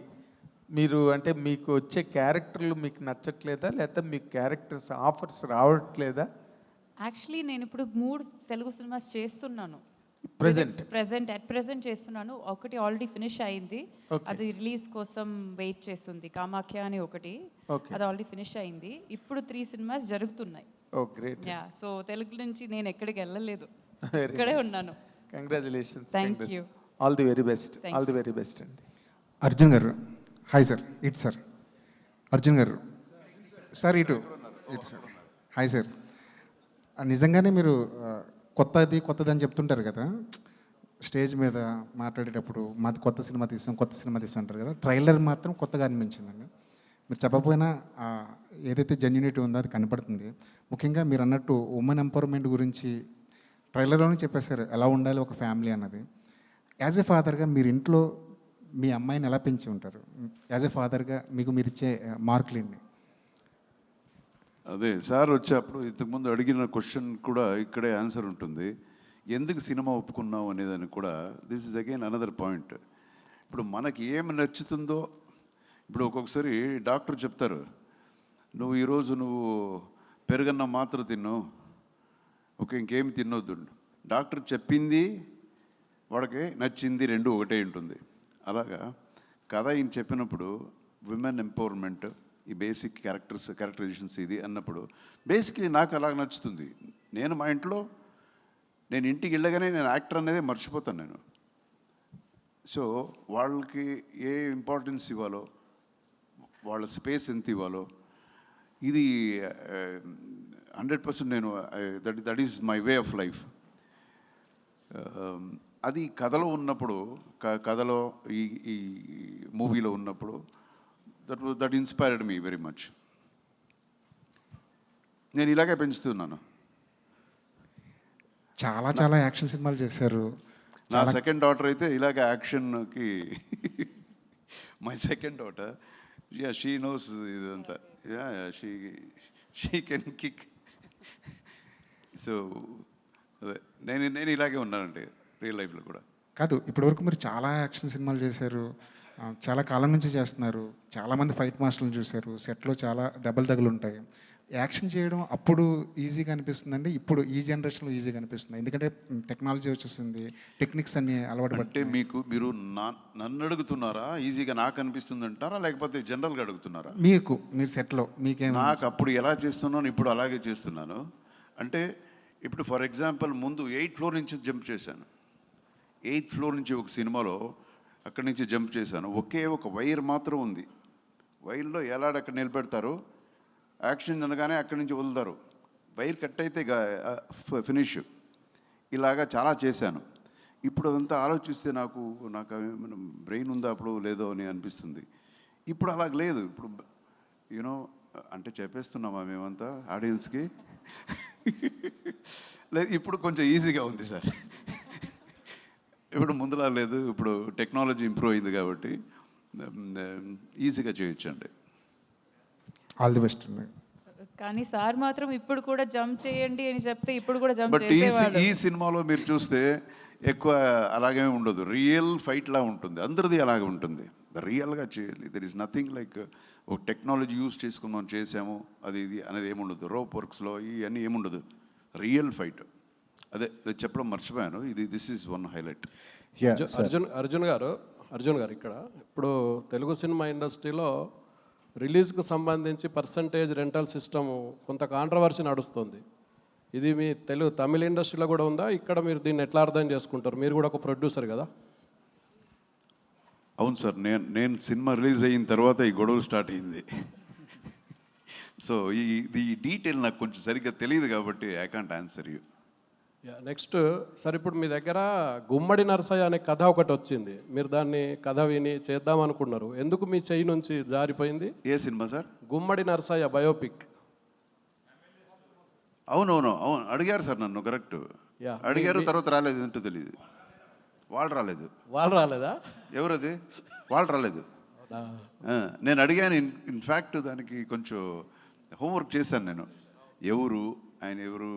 మీరు అంటే మీకు వచ్చే క్యారెక్టర్లు మీకు నచ్చట్లేదా, లేకపోతే మీకు క్యారెక్టర్స్ ఆఫర్స్ రావట్లేదా? యాక్చువల్లీ నేను ఇప్పుడు 3 తెలుగు సినిమాస్ చేస్తున్నాను. అట్ ప్రెసెంట్ చేస్తున్నాను. ఒకటి ఆల్రెడీ ఫినిష్ అయింది, అది రిలీజ్ కోసం వెయిట్ చేస్తుంది. కామాఖ్య అని ఒకటి, అది ఆల్రెడీ ఫినిష్ అయింది. ఇప్పుడు 3 సినిమాస్ జరుగుతున్నాయి. ఓ గ్రేట్. యా, సో తెలుగు నుంచి నేను ఎక్కడికి వెళ్ళలేదు, ఇక్కడే ఉన్నాను. Congratulations. Thank you. All the very best. All the very best అండి. అర్జున్ గారు హాయ్ సార్. ఇటు సార్ అర్జున్ గారు సార్, ఇటు సార్. Hi sir. నిజంగానే మీరు కొత్తది అని చెప్తుంటారు కదా స్టేజ్ మీద మాట్లాడేటప్పుడు, మాది కొత్త సినిమా తీస్తాం అంటారు కదా. ట్రైలర్ మాత్రం కొత్తగా అనిపించిందండి. మీరు చెప్పకపోయినా ఏదైతే జెన్యూనిటీ ఉందో అది కనపడుతుంది. ముఖ్యంగా మీరు అన్నట్టు ఉమెన్ ఎంపవర్మెంట్ గురించి ట్రైలర్లోనే చెప్పేశారు, ఎలా ఉండాలి ఒక ఫ్యామిలీ అన్నది. యాజ్ ఎ ఫాదర్గా మీరు ఇంట్లో మీ అమ్మాయిని ఎలా పెంచి ఉంటారు? యాజ్ ఎ ఫాదర్గా మీకు మీరు ఇచ్చే మార్కులు ఏంటి? అదే సార్ వచ్చేప్పుడు ఇంతకుముందు అడిగిన క్వశ్చన్ కూడా ఇక్కడే ఆన్సర్ ఉంటుంది. ఎందుకు సినిమా ఒప్పుకున్నావు అనేదానికి కూడా this is again another point. ఇప్పుడు మనకి ఏమి నచ్చుతుందో, ఇప్పుడు ఒక్కొక్కసారి డాక్టర్ చెప్తారు, నువ్వు ఈరోజు పెరుగన్న మాత్రం తిన్ను, ఇంకేమి తినొద్దు. డాక్టర్ చెప్పింది వాడికి నచ్చింది రెండు ఒకటే ఉంటుంది. అలాగా కథ ఈయన చెప్పినప్పుడు విమెన్ ఎంపవర్మెంట్, ఈ బేసిక్ క్యారెక్టరైజేషన్స్ ఇది అన్నప్పుడు బేసిక్లీ నాకు అలాగ నచ్చుతుంది. నేను మా ఇంట్లో నేను ఇంటికి వెళ్ళగానే నేను యాక్టర్ అనేది మర్చిపోతాను నేను. సో వాళ్ళకి ఏ ఇంపార్టెన్స్ ఇవ్వాలో, వాళ్ళ స్పేస్ ఎంత ఇవ్వాలో, ఇది 100% నేను that is my way of life. అది కథలో ఉన్నప్పుడు, కథలో ఈ మూవీలో ఉన్నప్పుడు that inspired me very much. నేను ఇలాగే పెంచుతున్నాను. చాలా యాక్షన్ సినిమాలు చేశారు. నా సెకండ్ డాటర్ అయితే ఇలాగే యాక్షన్కి my second daughter, yeah she knows ఇదంతా, yeah she can kick. So అదే నేను ఇలాగే ఉన్నానండి రియల్ లైఫ్లో కూడా. కాదు, ఇప్పటివరకు మీరు చాలా యాక్షన్ సినిమాలు చేశారు, చాలా కాలం నుంచి చేస్తున్నారు, చాలామంది ఫైట్ మాస్టర్లను చూశారు, సెట్లో చాలా దెబ్బలు తగులు ఉంటాయి. యాక్షన్ చేయడం అప్పుడు ఈజీగా అనిపిస్తుందండి, ఇప్పుడు ఈ జనరేషన్లో ఈజీగా అనిపిస్తుంది? ఎందుకంటే టెక్నాలజీ వచ్చేసింది, టెక్నిక్స్ అన్ని అలవాటు. అంటే మీరు నన్ను అడుగుతున్నారా, ఈజీగా నాకు అనిపిస్తుంది అంటారా, లేకపోతే జనరల్గా అడుగుతున్నారా? మీరు సెట్లో మీకేం? నాకు అప్పుడు ఎలా చేస్తున్నాను, ఇప్పుడు అలాగే చేస్తున్నాను. అంటే ఇప్పుడు ఫర్ ఎగ్జాంపుల్ ముందు 8th ఫ్లోర్ నుంచి జంప్ చేశాను. 8th ఫ్లోర్ నుంచి ఒక సినిమాలో అక్కడి నుంచి జంప్ చేశాను. ఒక వైర్ మాత్రం ఉంది, వైర్లో ఎలాడ అక్కడ నిలబెడతారు, యాక్షన్ అనగానే అక్కడి నుంచి వదులుతారు, వైర్ కట్ అయితే ఫినిష్. ఇలాగా చాలా చేశాను. ఇప్పుడు అదంతా ఆలోచిస్తే నాకు బ్రెయిన్ ఉందా అప్పుడు లేదో అని అనిపిస్తుంది. ఇప్పుడు అలాగ లేదు. ఇప్పుడు యూనో అంటే చెప్పేస్తున్నామా మేమంతా ఆడియన్స్కి? లేదు, ఇప్పుడు కొంచెం ఈజీగా ఉంది సార్. ఇప్పుడు ముందులా లేదు, ఇప్పుడు టెక్నాలజీ ఇంప్రూవ్ అయింది కాబట్టి ఈజీగా చేయొచ్చండి. All the best. కానీ సార్ మాత్రం ఇప్పుడు కూడా జంప్ చేయండి అని చెప్తే ఇప్పుడు కూడా జంప్ బట్ చేసేవాడు. ఈ సినిమాలో మీరు చూస్తే ఎక్కువ అలాగే ఉండదు, రియల్ ఫైట్లా ఉంటుంది, అందరిది అలాగే ఉంటుంది. రియల్గా చేయాలి. దెర్ ఇస్ నథింగ్ లైక్ ఒక టెక్నాలజీ యూస్ చేసుకుని మనం చేసాము అది ఇది అనేది ఏముండదు. రోప్ వర్క్స్లో ఇవన్నీ ఏముండదు, రియల్ ఫైట్. అదే చెప్పడం మర్చిపోయాను. This is one highlight. Arjun గారు ఇక్కడ ఇప్పుడు తెలుగు సినిమా ఇండస్ట్రీలో రిలీజ్కు సంబంధించి పర్సంటేజ్ రెంటల్ సిస్టమ్ కొంత కాంట్రవర్సీ నడుస్తుంది. ఇది మీ తమిళ ఇండస్ట్రీలో కూడా ఉందా? ఇక్కడ మీరు దీన్ని ఎట్లా అర్థం చేసుకుంటారు? మీరు కూడా ఒక ప్రొడ్యూసర్ కదా. అవును సార్, నేను సినిమా రిలీజ్ అయిన తర్వాత ఈ గొడవలు స్టార్ట్ అయింది. సో ఈ డీటెయిల్ నాకు కొంచెం సరిగ్గా తెలియదు కాబట్టి I can't answer you. Next sir, ఇప్పుడు మీ దగ్గర గుమ్మడి నరసయ్య అనే కథ ఒకటి వచ్చింది. మీరు దాన్ని కథ విని చేద్దాం అనుకున్నారు. ఎందుకు మీ చెయ్యి నుంచి జారిపోయింది? ఏ సినిమా సార్? గుమ్మడి నరసయ్య బయోపిక్. అవును అడిగారు సార్ నన్ను, కరెక్ట్ అడిగారు. తర్వాత రాలేదు, ఏంటో తెలియదు. వాళ్ళు రాలేదా? ఎవరది? వాళ్ళు రాలేదు. నేను అడిగాను. ఇన్ఫ్యాక్ట్ దానికి కొంచెం హోంవర్క్ చేశాను నేను. ఆయన ఎవరు,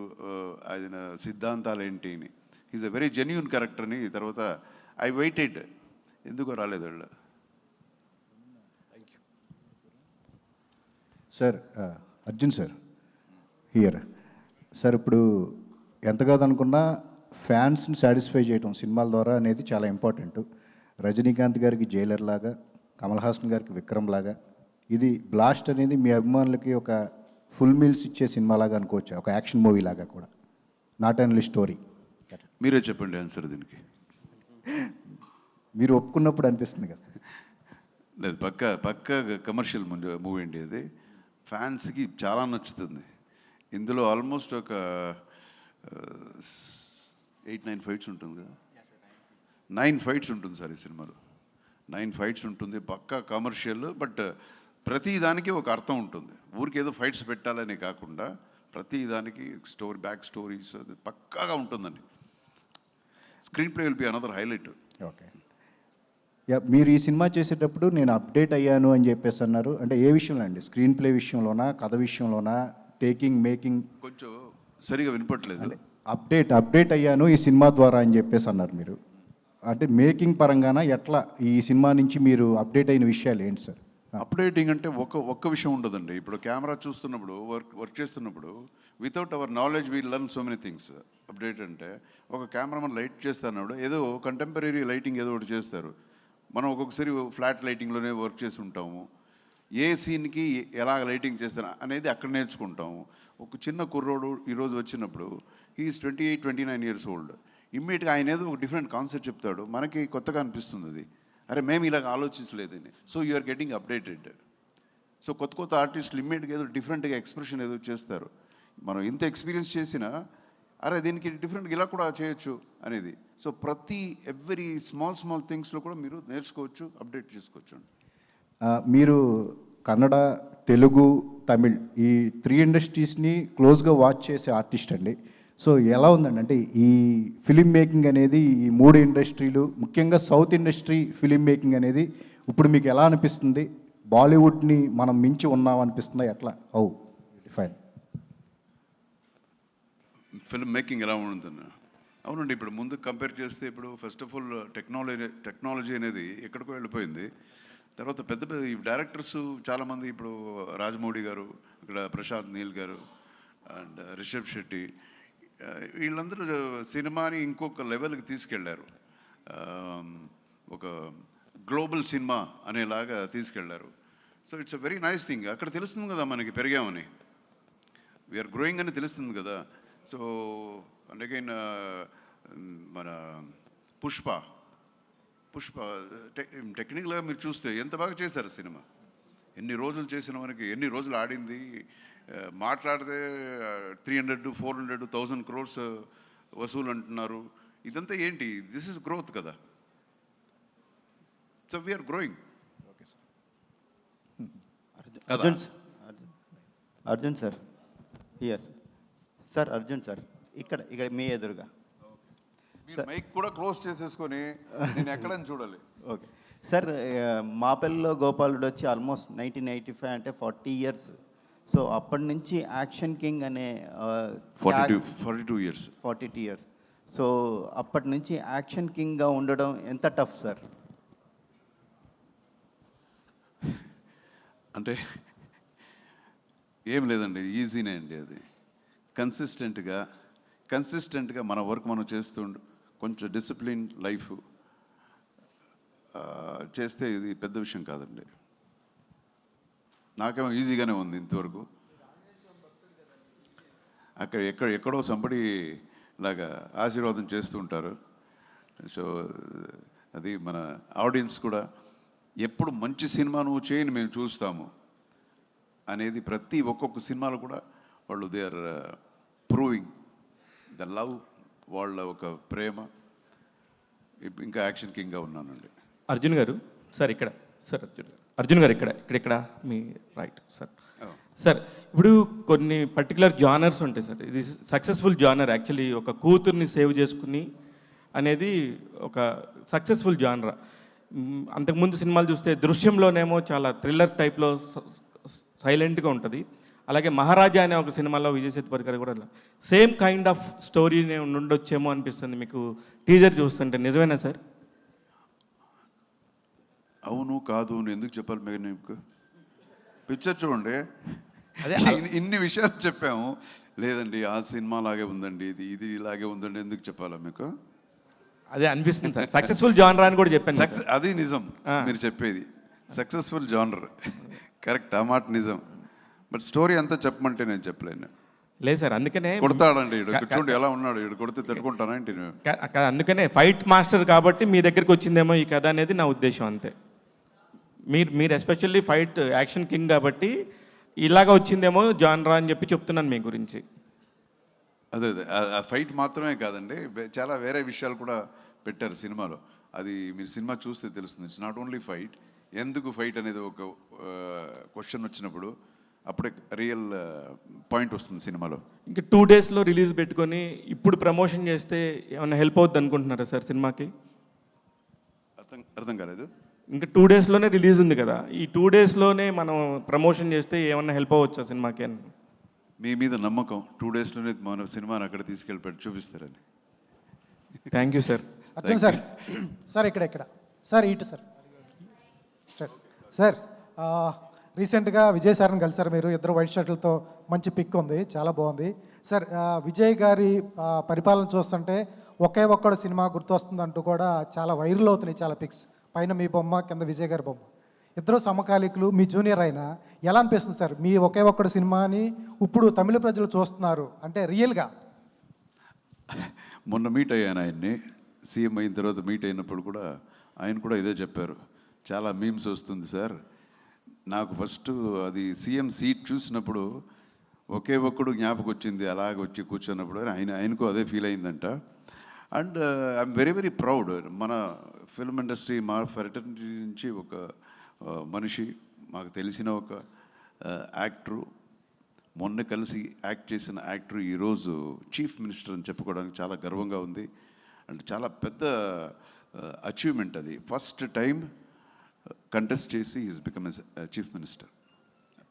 ఆయన సిద్ధాంతాలు ఏంటి అని. Is a very genuine character అని. తర్వాత ఐ వెయిటెడ్, ఎందుకో రాలేదు వాళ్ళు. Sir, Arjun sir here. Sir, ఇప్పుడు ఎంత కాదనుకున్నా ఫ్యాన్స్ని సాటిస్ఫై చేయటం సినిమాల ద్వారా అనేది చాలా ఇంపార్టెంట్. రజనీకాంత్ గారికి జైలర్ లాగా, కమల్ హాసన్ గారికి విక్రమ్ లాగా, ఇది బ్లాస్ట్ అనేది మీ అభిమానులకి ఒక ఫుల్ మీల్స్ ఇచ్చే సినిమా లాగా అనుకోవచ్చు, ఒక యాక్షన్ మూవీ లాగా కూడా, నాట్ ఓన్లీ స్టోరీ. మీరే చెప్పండి ఆన్సర్ దీనికి. మీరు ఒప్పుకున్నప్పుడు అనిపిస్తుంది కదా. లేదు, పక్క కమర్షియల్ మూవీ అండి అది. ఫ్యాన్స్కి చాలా నచ్చుతుంది. ఇందులో ఆల్మోస్ట్ ఒక 8-9 ఫైట్స్ ఉంటుంది కదా. 9 ఫైట్స్ ఉంటుంది సార్ ఈ సినిమాలో. 9 ఫైట్స్ ఉంటుంది. పక్కా కమర్షియల్, బట్ ప్రతి దానికి ఒక అర్థం ఉంటుంది. ఊరికి ఏదో ఫైట్స్ పెట్టాలని కాకుండా ప్రతి దానికి బ్యాక్ స్టోరీస్ అది పక్కాగా ఉంటుందండి. Screen play will be another highlight. Okay. మీరు ఈ సినిమా చేసేటప్పుడు నేను అప్డేట్ అయ్యాను అని చెప్పేసి అన్నారు. అంటే ఏ విషయంలో అండి? స్క్రీన్ ప్లే విషయంలోనా, కథ విషయంలోనా, మేకింగ్? కొంచెం సరిగా వినపట్లేదు. అప్డేట్ అయ్యాను ఈ సినిమా ద్వారా అని చెప్పేసి అన్నారు మీరు. అంటే మేకింగ్ పరంగానా, ఎట్లా ఈ సినిమా నుంచి మీరు అప్డేట్ అయిన విషయాలు ఏంటి సార్? అప్డేటింగ్ అంటే ఒక్క విషయం ఉండదండి. ఇప్పుడు కెమెరా చూస్తున్నప్పుడు, వర్క్ చేస్తున్నప్పుడు, without our knowledge we learn so many things. Update అంటే ఒక కెమెరామన్ లైట్ చేస్తున్నప్పుడు ఏదో కంటెంపరీ లైటింగ్ ఏదో ఒకటి చేస్తారు. మనం ఒక్కొక్కసారి ఫ్లాట్ లైటింగ్లోనే వర్క్ చేసి ఉంటాము. ఏ సీన్కి ఎలా లైటింగ్ చేస్తారు అనేది అక్కడ నేర్చుకుంటాము. ఒక చిన్న కుర్రోడు ఈరోజు వచ్చినప్పుడు ఈజ్ 28-29 years old. ఇమ్మీడియట్గా ఆయన ఏదో ఒక డిఫరెంట్ కాన్సెప్ట్ చెప్తాడు, మనకి కొత్తగా అనిపిస్తుంది అది. అరే మేము ఇలాగ ఆలోచించలేదని. So you are getting updated. So కొత్త ఆర్టిస్టులు ఇమ్మీడియట్గా ఏదో డిఫరెంట్గా ఎక్స్ప్రెషన్ ఏదో చేస్తారు. మనం ఇంత ఎక్స్పీరియన్స్ చేసినా అరే దీనికి డిఫరెంట్గా ఇలా కూడా చేయొచ్చు అనేది. సో ఎవ్రీ స్మాల్ థింగ్స్లో కూడా మీరు నేర్చుకోవచ్చు, అప్డేట్ చేసుకోవచ్చు. మీరు కన్నడ, తెలుగు, తమిళ్ ఈ 3 ఇండస్ట్రీస్ని క్లోజ్గా వాచ్ చేసే ఆర్టిస్ట్ అండి. సో ఎలా ఉందండి అంటే ఈ ఫిలిం మేకింగ్ అనేది, ఈ 3 ఇండస్ట్రీలు, ముఖ్యంగా సౌత్ ఇండస్ట్రీ ఫిలిం మేకింగ్ అనేది ఇప్పుడు మీకు ఎలా అనిపిస్తుంది? బాలీవుడ్ని మనం మించి ఉన్నాం అనిపిస్తుందా? ఎట్లా? హౌ డిఫైన్ ఫిల్మ్ మేకింగ్ ఎలా ఉంటుందన్న? అవునండి, ఇప్పుడు ముందు కంపేర్ చేస్తే ఇప్పుడు ఫస్ట్ ఆఫ్ ఆల్ టెక్నాలజీ అనేది ఎక్కడికో వెళ్ళిపోయింది. తర్వాత పెద్ద ఈ డైరెక్టర్స్ చాలామంది, ఇప్పుడు రాజమౌళి గారు, ఇక్కడ ప్రశాంత్ నీల్ గారు అండ్ రిషబ్ శెట్టి, వీళ్ళందరూ సినిమాని ఇంకొక లెవెల్కి తీసుకెళ్లారు. ఒక గ్లోబల్ సినిమా అనేలాగా తీసుకెళ్లారు. So it's a very nice thing. అక్కడ తెలుస్తుంది కదా మనకి పెరిగామని, వీఆర్ గ్రోయింగ్ అని తెలుస్తుంది కదా. సో అండ్ అగైన్ మన పుష్ప టెక్నికల్గా మీరు చూస్తే ఎంత బాగా చేశారు సినిమా. ఎన్ని రోజులు చేసిన మనకి, ఎన్ని రోజులు ఆడింది. మాట్లాడితే 300-400-1000 crores వసూలు అంటున్నారు. ఇదంతా ఏంటి? దిస్ ఇస్ గ్రోత్ కదా. So we are growing. Okay sir. Arjun sir here sir. Arjun sir ఇక్కడ మీ ఎదురుగా. మైక్ కూడా క్లోజ్ చేసేసుకొని నేను ఎక్కడని చూడాలి. Okay sir. మాపల్లిలో గోపాలుడు వచ్చి ఆల్మోస్ట్ 1985 అంటే 40 years. సో అప్పటి నుంచి యాక్షన్ కింగ్ అనే 42 years. 42 years. సో అప్పటి నుంచి యాక్షన్ కింగ్గా ఉండడం ఎంత టఫ్ సార్? అంటే ఏం లేదండి, ఈజీనే అండి. అది కన్సిస్టెంట్గా మన వర్క్ మనం చేస్తూ కొంచెం డిసిప్లిన్ లైఫ్ చేస్తే ఇది పెద్ద విషయం కాదండి. నాకేమో ఈజీగానే ఉంది ఇంతవరకు. ఎక్కడో సంబడి లాగా ఆశీర్వాదం చేస్తూ ఉంటారు. సో అది మన ఆడియన్స్ కూడా ఎప్పుడు మంచి సినిమా నువ్వు చేయని మేము చూస్తాము అనేది ప్రతి ఒక్కొక్క సినిమాలో కూడా వాళ్ళు they are proving the love, వాళ్ళ ఒక ప్రేమ. ఇంకా యాక్షన్ కింగ్గా ఉన్నానండి. అర్జున్ గారు సార్ ఇక్కడ, సార్ అర్జున్ గారు ఇక్కడ మీ రైట్ సార్. సార్ ఇప్పుడు కొన్ని పర్టికులర్ జానర్స్ ఉంటాయి సార్. ఇది సక్సెస్ఫుల్ జానర్ యాక్చువల్లీ. ఒక కూతుర్ని సేవ్ చేసుకుని అనేది ఒక సక్సెస్ఫుల్ జానరా. అంతకుముందు సినిమాలు చూస్తే దృశ్యంలోనేమో చాలా థ్రిల్లర్ టైప్లో సైలెంట్గా ఉంటుంది. అలాగే మహారాజా అనే ఒక సినిమాలో విజయ్ సేతుపతి గారు కూడా సేమ్ కైండ్ ఆఫ్ స్టోరీ ఉండొచ్చేమో అనిపిస్తుంది మీకు టీజర్ చూస్తుంటే. నిజమేనా సార్? అవును కాదు ఎందుకు చెప్పాలి మీకు? పిక్చర్ చూడండి, అదే ఇన్ని విషయాలు చెప్పాము. లేదండి ఆ సినిమా లాగే ఉందండి, ఇది ఇలాగే ఉందండి ఎందుకు చెప్పాలా మీకు? అదే అనిపిస్తుంది సార్. సక్సెస్ఫుల్ జానర్ అని కూడా చెప్పాను. అది నిజం మీరు చెప్పేది, సక్సెస్ఫుల్ జానర్ కరెక్ట్, ఆ మాట నిజం. బట్ స్టోరీ అంతా చెప్పమంటే నేను చెప్పలేను. లేదు సార్, అందుకనే కొడతాడండి చూడండి ఎలా ఉన్నాడు, ఇడు కొడితే తట్టుకుంటానా ఏంటి? అందుకనే ఫైట్ మాస్టర్ కాబట్టి మీ దగ్గరికి వచ్చిందేమో ఈ కథ అనేది నా ఉద్దేశం, అంతే. మీరు ఎస్పెషల్లీ ఫైట్ యాక్షన్ కింగ్ కాబట్టి ఇలాగ వచ్చిందేమో జానరా అని చెప్పి చెప్తున్నాను మీ గురించి. అదే ఆ ఫైట్ మాత్రమే కాదండి, చాలా వేరే విషయాలు కూడా పెట్టారు సినిమాలో. అది మీరు సినిమా చూస్తే తెలుస్తుంది. It's not only fight. ఎందుకు ఫైట్ అనేది ఒక క్వశ్చన్ వచ్చినప్పుడు అప్పుడే రియల్ పాయింట్ వస్తుంది సినిమాలో. ఇంకా 2 daysలో రిలీజ్ పెట్టుకొని ఇప్పుడు ప్రమోషన్ చేస్తే ఏమైనా హెల్ప్ అవుద్ది అనుకుంటున్నారా సార్ సినిమాకి? అర్థం కాలేదు. ఇంకా 2 daysలోనే రిలీజ్ ఉంది కదా, ఈ 2 daysలోనే మనం ప్రమోషన్ చేస్తే ఏమన్నా హెల్ప్ అవ్వచ్చా సినిమాకి అని? మీ మీద నమ్మకం, 2 daysలోనే మన సినిమాని అక్కడ తీసుకెళ్ళి చూపిస్తారని. Thank you sir. Arjun sir, sir ఇక్కడ సార్ ఇటు సార్ సార్ రీసెంట్గా విజయ్ సార్ని కలిసారు మీరు. ఇద్దరు వైట్ షర్ట్లతో మంచి పిక్ ఉంది, చాలా బాగుంది సార్. విజయ్ గారి పరిపాలన చూస్తుంటే ఒకే ఒక్కడు సినిమా గుర్తొస్తుందంటూ కూడా చాలా వైరల్ అవుతున్నాయి చాలా పిక్స్. పైన మీ బొమ్మ, కింద విజయ్ గారి బొమ్మ. ఇద్దరు సమకాలీకులు, మీ జూనియర్ అయినా ఎలా అనిపిస్తుంది సార్ మీ ఒకే ఒక్కడు సినిమాని ఇప్పుడు తమిళ ప్రజలు చూస్తున్నారు అంటే రియల్గా? మొన్న మీట్ అయ్యాను ఆయన్ని, సీఎం అయిన తర్వాత మీట్ అయినప్పుడు కూడా ఆయన కూడా ఇదే చెప్పారు. చాలా మీమ్స్ వస్తుంది సార్. నాకు ఫస్ట్ అది సీఎం సీట్ చూసినప్పుడు ఒకే ఒక్కడు జ్ఞాపకం వచ్చింది, అలాగ వచ్చి కూర్చున్నప్పుడు. ఆయనకు అదే ఫీల్ అయిందంట. And I'm very very proud. మన ఫిల్మ్ ఇండస్ట్రీ, మా ఫెటర్నిటీ నుంచి ఒక మనిషి, మాకు తెలిసిన ఒక యాక్టరు, మొన్న కలిసి యాక్ట్ చేసిన యాక్టర్ ఈరోజు చీఫ్ మినిస్టర్ అని చెప్పుకోవడానికి చాలా గర్వంగా ఉంది. అండ్ చాలా పెద్ద అచీవ్మెంట్ అది. ఫస్ట్ టైం కంటెస్ట్ చేసి is become as chief minister.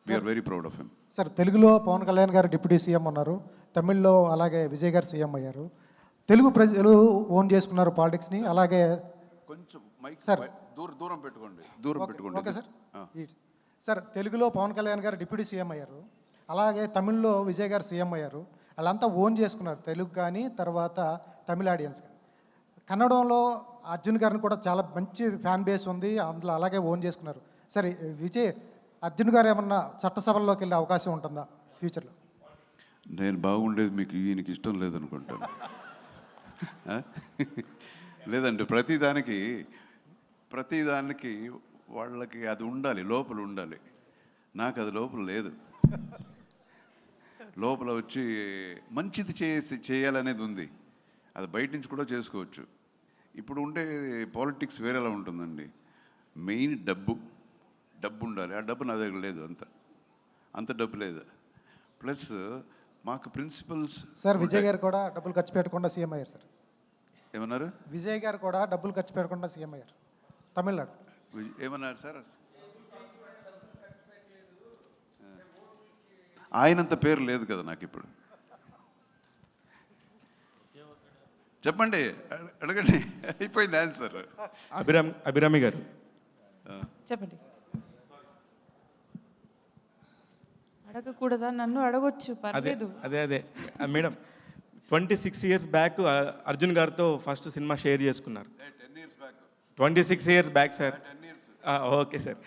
We are very proud of him. Sir తెలుగులో పవన్ కళ్యాణ్ గారు డిప్యూటీ సీఎం ఉన్నారు, తమిళ్లో అలాగే విజయ్ గారు సీఎం అయ్యారు. తెలుగు ప్రజలు ఓన్ చేసుకున్నారు పాలిటిక్స్ని. అలాగే కొంచెం మైక్ సార్ దూరం పెట్టుకోండి, దూరం పెట్టుకోండి. Okay sir. సార్ తెలుగులో పవన్ కళ్యాణ్ గారు డిప్యూటీ సీఎం అయ్యారు, అలాగే తమిళ్లో విజయ్ గారు సీఎం అయ్యారు. వాళ్ళంతా ఓన్ చేసుకున్నారు, తెలుగు కానీ తర్వాత తమిళ ఆడియన్స్ కానీ. కన్నడంలో అర్జున్ గారిని కూడా చాలా మంచి ఫ్యాన్ బేస్ ఉంది, అందులో అలాగే ఓన్ చేసుకున్నారు. సరే అర్జున్ గారు ఏమన్నా చట్టసభల్లోకి వెళ్ళే అవకాశం ఉంటుందా ఫ్యూచర్లో? నేను బాగుండేది మీకు ఈయనకి ఇష్టం లేదనుకుంటాను. లేదండి, ప్రతిదానికి వాళ్ళకి అది ఉండాలి, లోపల ఉండాలి. నాకు అది లోపల లేదు. లోపల వచ్చి మంచిది చేయాలనేది ఉంది. అది బయట నుంచి కూడా చేసుకోవచ్చు. ఇప్పుడు ఉండే పాలిటిక్స్ వేరేలా ఉంటుందండి. మెయిన్ డబ్బు ఉండాలి. ఆ డబ్బు నా దగ్గర లేదు, అంత డబ్బు లేదు. ప్లస్ మాకు ప్రిన్సిపల్స్. సార్ విజయ్ గారు కూడా డబ్బులు ఖర్చు పెట్టకుండా సీఎం అయ్యారు సార్. ఏమన్నారు? విజయ్ గారు కూడా డబ్బులు ఖర్చు పెట్టకుండా సీఎం అయ్యారు తమిళనాడు. ఏమన్నారు సార్? ఆయనంత పేరు లేదు కదా నాకు ఇప్పుడు. చెప్పండి, అడగండి. అయిపోయింది ఆన్సర్. అభిరామి గారు చెప్పండి. అడగకూడదా? నన్ను అడగొచ్చు, పర్లేదు. అదే మేడం 26 years బ్యాక్ అర్జున్ గారితో ఫస్ట్ సినిమా షేర్ చేసుకున్నారు. 26 years back sir. Okay sir.